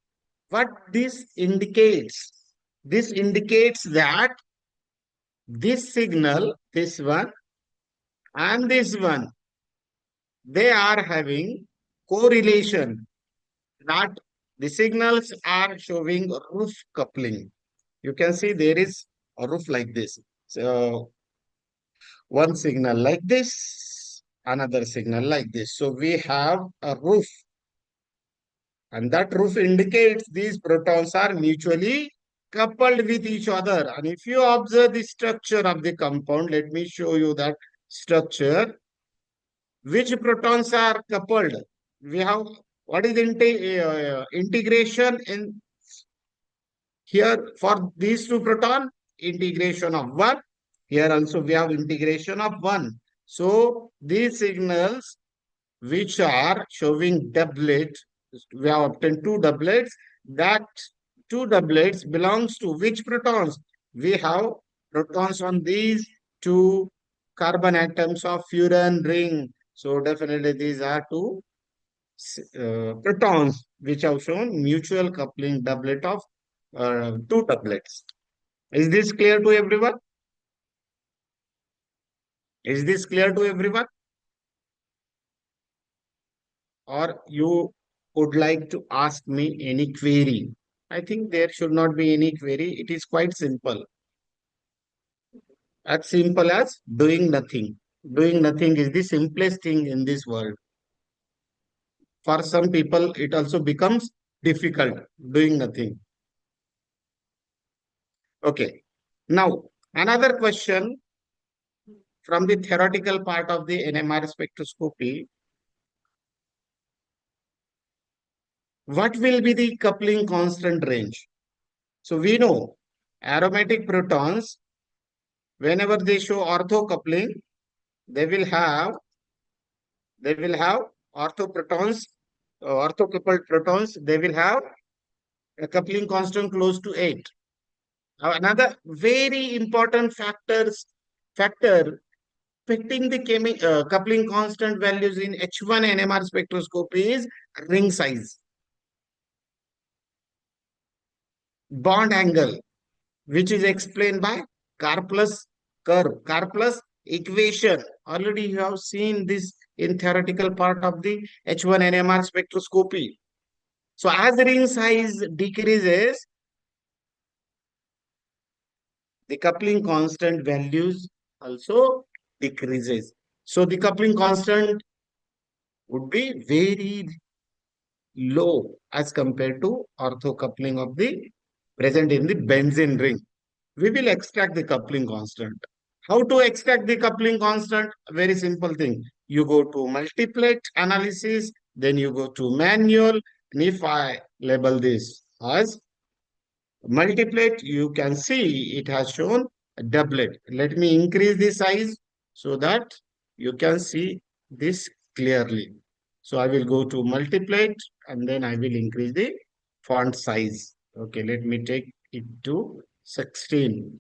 S1: what this indicates? This indicates that this signal, this one, and this one, they are having correlation, that the signals are showing roof coupling. You can see there is a roof like this. So one signal like this, another signal like this. So we have a roof, and that roof indicates these protons are mutually coupled with each other. And if you observe the structure of the compound, let me show you that structure. Which protons are coupled? We have what is integration in here for these two proton? Integration of one. Here also we have integration of one. So these signals which are showing doublet, we have obtained two doublets. That two doublets belongs to which protons? We have protons on these two carbon atoms of furan ring. So definitely these are two protons which have shown mutual coupling doublet of two doublets. Is this clear to everyone? Is this clear to everyone? Or you would like to ask me any query? I think there should not be any query. It is quite simple. As simple as doing nothing. Doing nothing is the simplest thing in this world. For some people, it also becomes difficult doing nothing. Okay. Now, another question from the theoretical part of the NMR spectroscopy. What will be the coupling constant range? So we know aromatic protons, whenever they show ortho coupling, they will have orthoprotons, orthocoupled protons. They will have a coupling constant close to 8. Another very important factor affecting the coupling constant values in H1 NMR spectroscopy is ring size, bond angle, which is explained by Karplus curve, Karplus equation. Already you have seen this in theoretical part of the H1 NMR spectroscopy. So as the ring size decreases, the coupling constant values also decreases. So the coupling constant would be very low as compared to orthocoupling of the present in the benzene ring. We will extract the coupling constant. How to extract the coupling constant? Very simple thing. You go to multiplet analysis, then you go to manual. And if I label this as multiplet, you can see it has shown a doublet. Let me increase the size so that you can see this clearly. So I will go to multiplet and then I will increase the font size. Okay, let me take it to 16.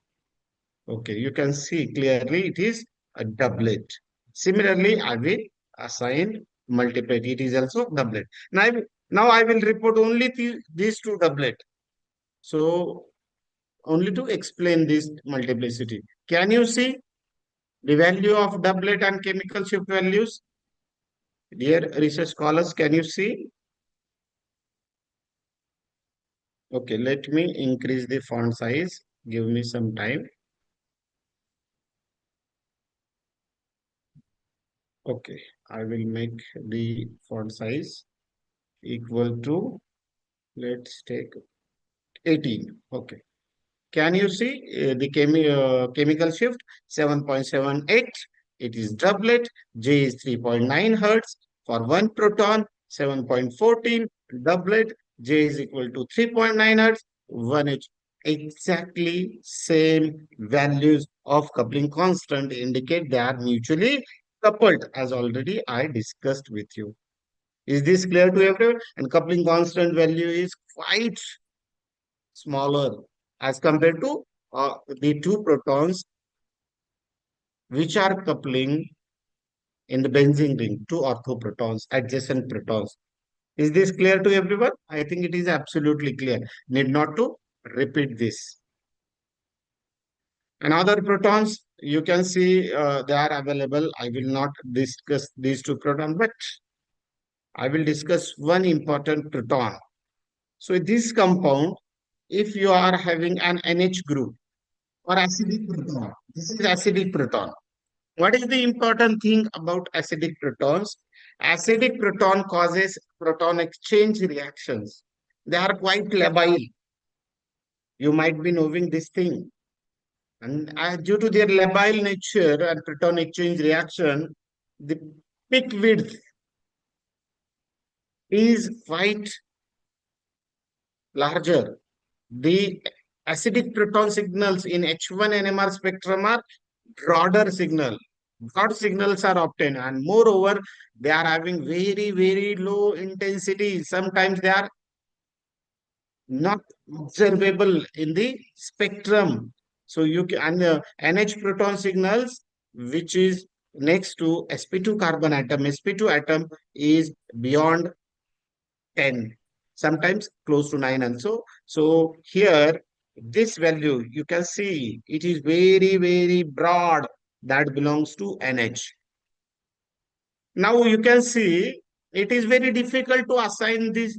S1: Okay, you can see clearly it is a doublet. Similarly, I will assign multiplet. It is also doublet. Now I will report only these two doublet. So only to explain this multiplicity. Can you see the value of doublet and chemical shift values? Dear research scholars, can you see? Okay, let me increase the font size. Give me some time. Okay, I will make the font size equal to, let's take 18. Okay. Can you see the chemical shift? 7.78. It is doublet. J is 3.9 hertz. For one proton, 7.14. Doublet. J is equal to 3.9 hertz. 1 H. Exactly same values of coupling constant indicate they are mutually coupled, as already I discussed with you. Is this clear to everyone? And coupling constant value is quite smaller as compared to the two protons which are coupling in the benzene ring, two orthoprotons, adjacent protons. Is this clear to everyone? I think it is absolutely clear. Need not to repeat this. And other protons, you can see they are available. I will not discuss these two protons, but I will discuss one important proton. So this compound, if you are having an NH group or acidic proton, this is acidic proton. What is the important thing about acidic protons? Acidic proton causes proton exchange reactions. They are quite labile. You might be knowing this thing. And due to their labile nature and proton exchange reaction, the peak width is quite larger. The acidic proton signals in H1 NMR spectrum are broader signal. Broad signals are obtained, and moreover, they are having very, very low intensity. Sometimes they are not observable in the spectrum. So you can, and NH proton signals, which is next to sp2 carbon atom, sp2 atom is beyond 10, sometimes close to 9 also. So here, this value, you can see it is very, very broad. That belongs to NH. Now you can see it is very difficult to assign this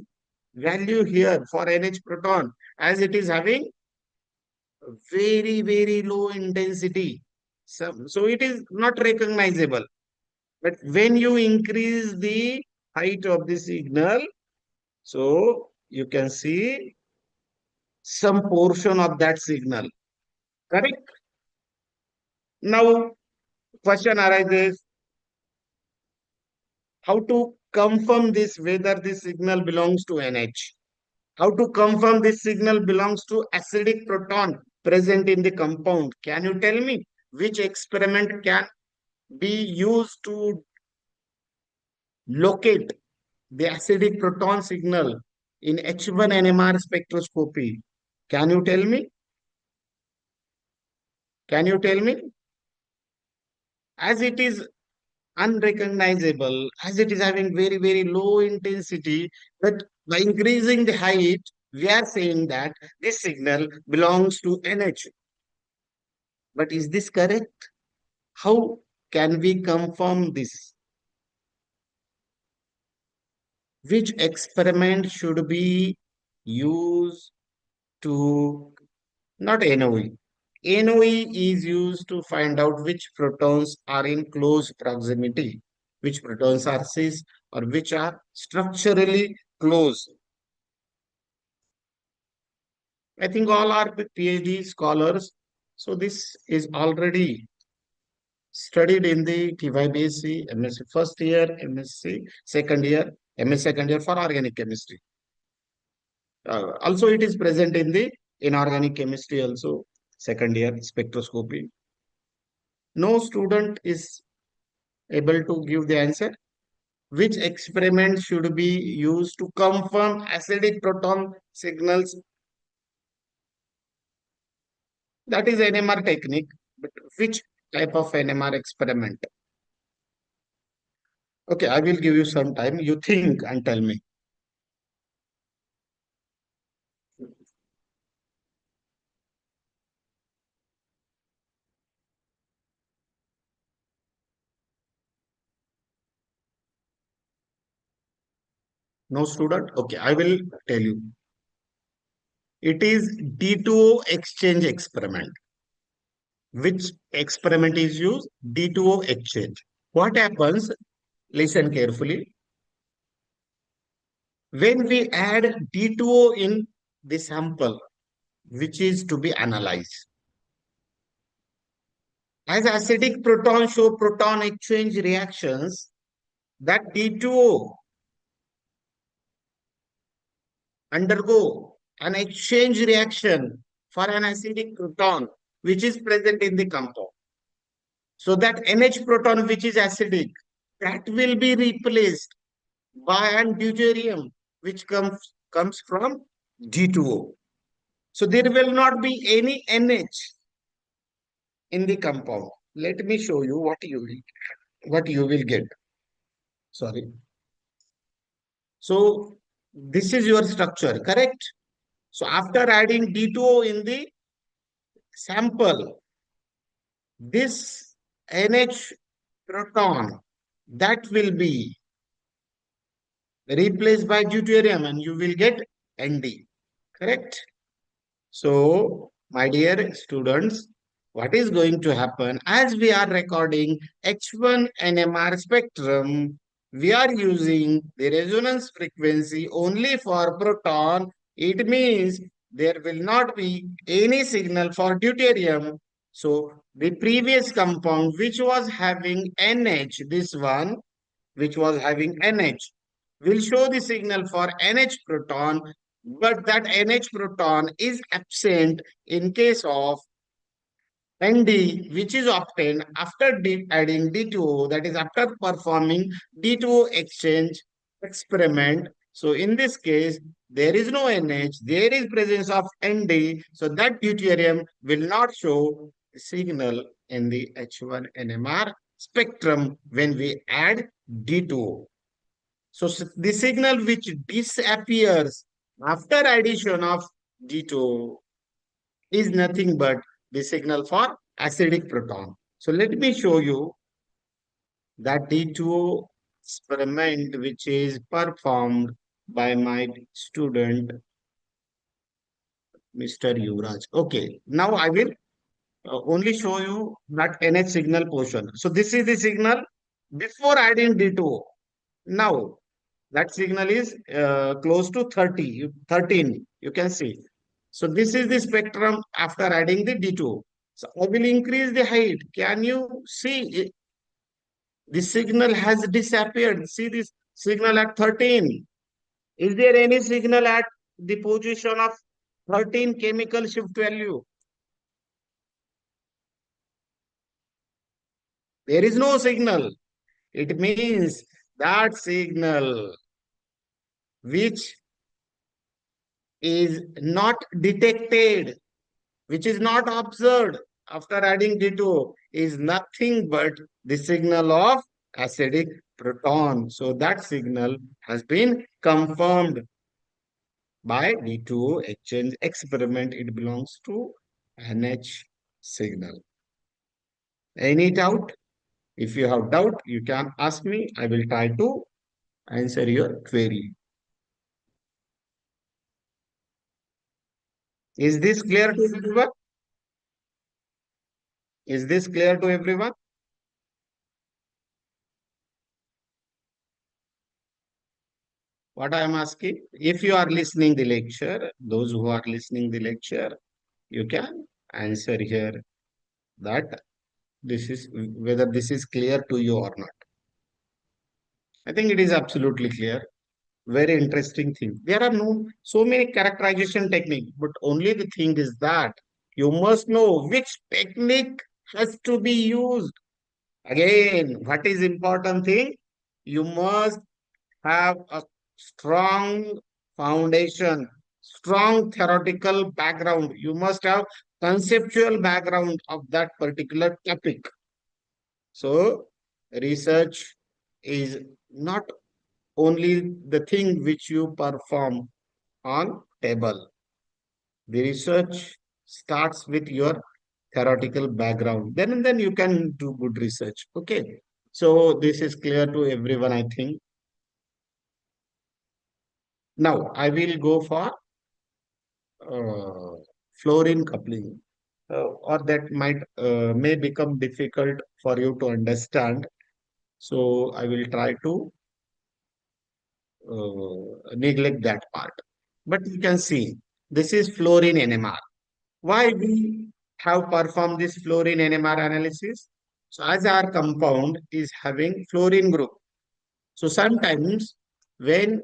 S1: value here for NH proton as it is having very, very low intensity. So it is not recognizable. But when you increase the height of the signal, so you can see some portion of that signal. Correct? Now, question arises, how to confirm this whether this signal belongs to NH? How to confirm this signal belongs to acidic proton present in the compound? Can you tell me which experiment can be used to locate the acidic proton signal in H1 NMR spectroscopy? Can you tell me? Can you tell me? As it is unrecognizable, as it is having very, very low intensity, but by increasing the height, we are saying that this signal belongs to NH. But is this correct? How can we confirm this? Which experiment should be used to, not NOE. NOE is used to find out which protons are in close proximity, which protons are cis or which are structurally close. I think all are PhD scholars. So this is already studied in the TYBSc, MSc first year, MSc second year, MS second year for organic chemistry. Also, it is present in the inorganic chemistry also, second year spectroscopy. No student is able to give the answer. which experiment should be used to confirm acidic proton signals? That is NMR technique. But which type of NMR experiment? Okay, I will give you some time. You think and tell me. No student? Okay, I will tell you. It is D2O exchange experiment. Which experiment is used? D2O exchange. What happens? Listen carefully. When we add D2O in the sample, which is to be analyzed, as acidic protons show proton exchange reactions, that D2O undergo an exchange reaction for an acidic proton, which is present in the compound. So that NH proton, which is acidic, that will be replaced by an deuterium, which comes from D2O. So there will not be any NH in the compound. Let me show you what you will get. Sorry. So this is your structure, correct? So after adding D2O in the sample, this NH proton that will be replaced by deuterium and you will get ND, correct? So, my dear students, what is going to happen as we are recording H1 NMR spectrum, we are using the resonance frequency only for proton. It means there will not be any signal for deuterium. So, the previous compound which was having NH, this one, which was having NH, will show the signal for NH proton, but that NH proton is absent in case of ND, which is obtained after adding D2O, that is after performing D2O exchange experiment. So in this case, there is no NH, there is presence of ND, so that deuterium will not show signal in the H1 NMR spectrum when we add D2O. So the signal which disappears after addition of D2O is nothing but the signal for acidic proton. So let me show you that D2O experiment which is performed by my student Mr. Yuvraj. Okay, now I will only show you that NH signal portion. So this is the signal before adding D2O. Now that signal is close to 30, 13, you can see. So this is the spectrum after adding the D2. So I will increase the height. Can you see the signal has disappeared? See this signal at 13. Is there any signal at the position of 13 chemical shift value? There is no signal. It means that signal which is not detected, which is not observed after adding D2O, is nothing but the signal of acidic proton. So that signal has been confirmed by D2O exchange experiment. It belongs to NH signal. Any doubt? If you have doubt, you can ask me. I will try to answer your query. Is this clear to everyone? Is this clear to everyone? What I am asking, if you are listening the lecture, those who are listening the lecture, you can answer here that this is whether this is clear to you or not. I think it is absolutely clear. Very interesting thing. There are no so many characterization technique, but only the thing is that you must know which technique has to be used. Again, what is important thing? You must have a strong foundation, strong theoretical background. You must have conceptual background of that particular topic. So research is not only the thing which you perform on table. The research starts with your theoretical background. Then and then you can do good research. Okay. So this is clear to everyone, I think. Now I will go for fluorine coupling, or that might may become difficult for you to understand. So I will try to neglect that part. But you can see this is fluorine NMR. Why we have performed this fluorine NMR analysis? So as our compound is having fluorine group, so sometimes when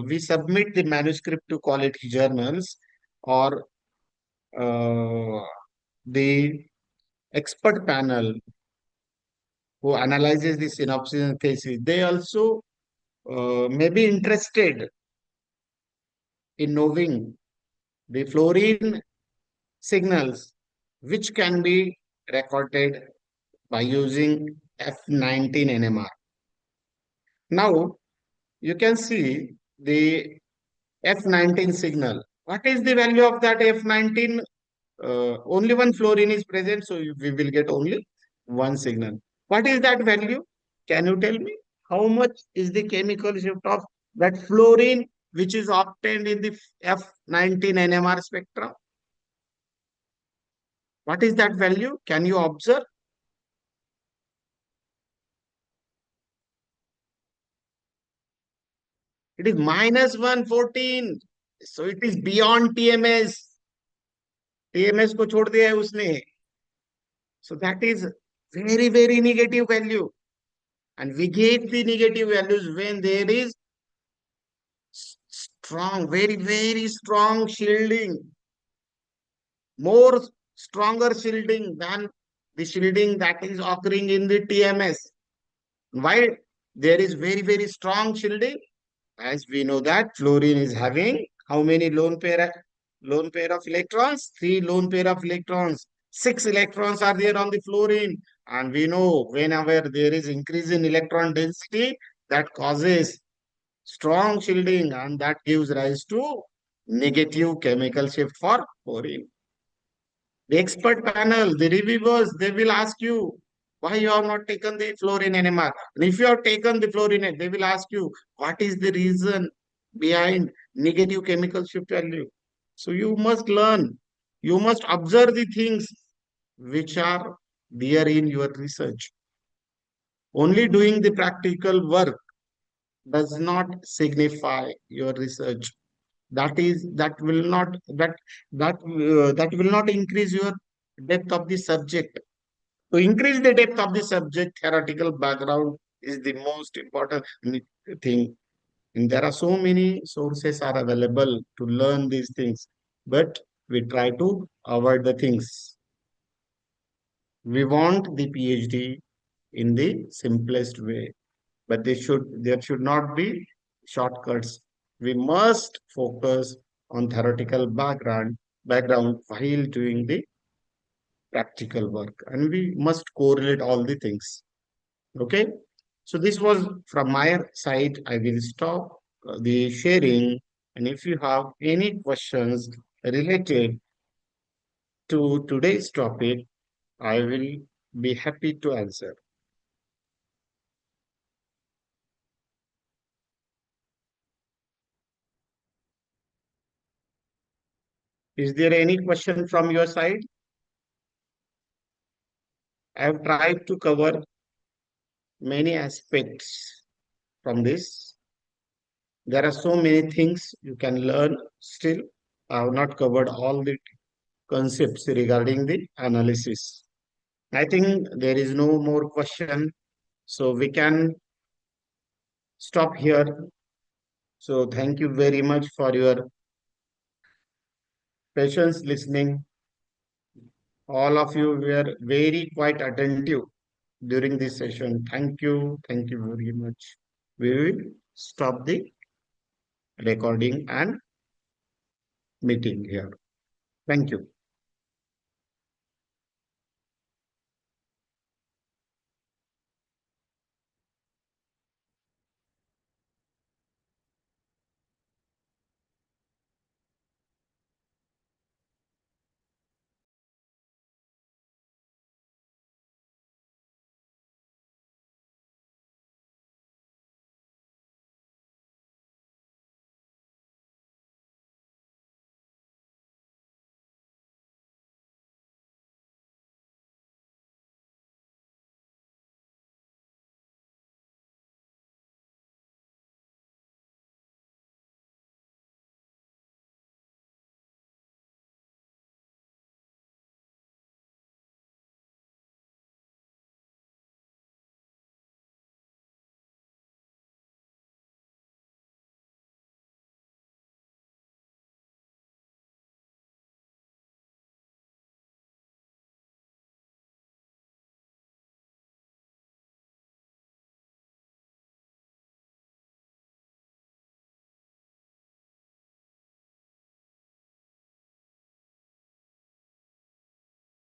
S1: we submit the manuscript to quality journals, or the expert panel who analyzes the synopsis and thesis, they also may be interested in knowing the fluorine signals which can be recorded by using F19 NMR. Now you can see the F19 signal. What is the value of that F19? Only one fluorine is present, so we will get only one signal. What is that value? Can you tell me? How much is the chemical shift of that fluorine which is obtained in the F19 NMR spectrum? What is that value? Can you observe? It is minus 114. So it is beyond TMS. TMS को छोड़ दिया है उसने. So that is very, very negative value. And we get the negative values when there is strong, very, very strong shielding, more stronger shielding than the shielding that is occurring in the TMS. Why there is very, very strong shielding? As we know that fluorine is having how many lone pair of electrons? Three lone pair of electrons. Six electrons are there on the fluorine. And we know whenever there is increase in electron density, that causes strong shielding, and that gives rise to negative chemical shift for fluorine. The expert panel, the reviewers, they will ask you why you have not taken the fluorine NMR. And if you have taken the fluorine, they will ask you what is the reason behind negative chemical shift value. So you must learn, you must observe the things which are there in your research. Only doing the practical work does not signify your research. That will not increase your depth of the subject. To increase the depth of the subject, theoretical background is the most important thing. And there are so many sources are available to learn these things, but we try to avoid the things. We want the PhD in the simplest way, but there should not be shortcuts. We must focus on theoretical background while doing the practical work, and we must correlate all the things. Okay, so this was from my side. I will stop the sharing, and if you have any questions related to today's topic, I will be happy to answer. Is there any question from your side? I have tried to cover many aspects from this. There are so many things you can learn still. I have not covered all the concepts regarding the analysis. I think there is no more question, so we can stop here. So thank you very much for your patience listening. All of you were very quite attentive. during this session. Thank you. Thank you very much. We will stop the recording and meeting here. Thank you.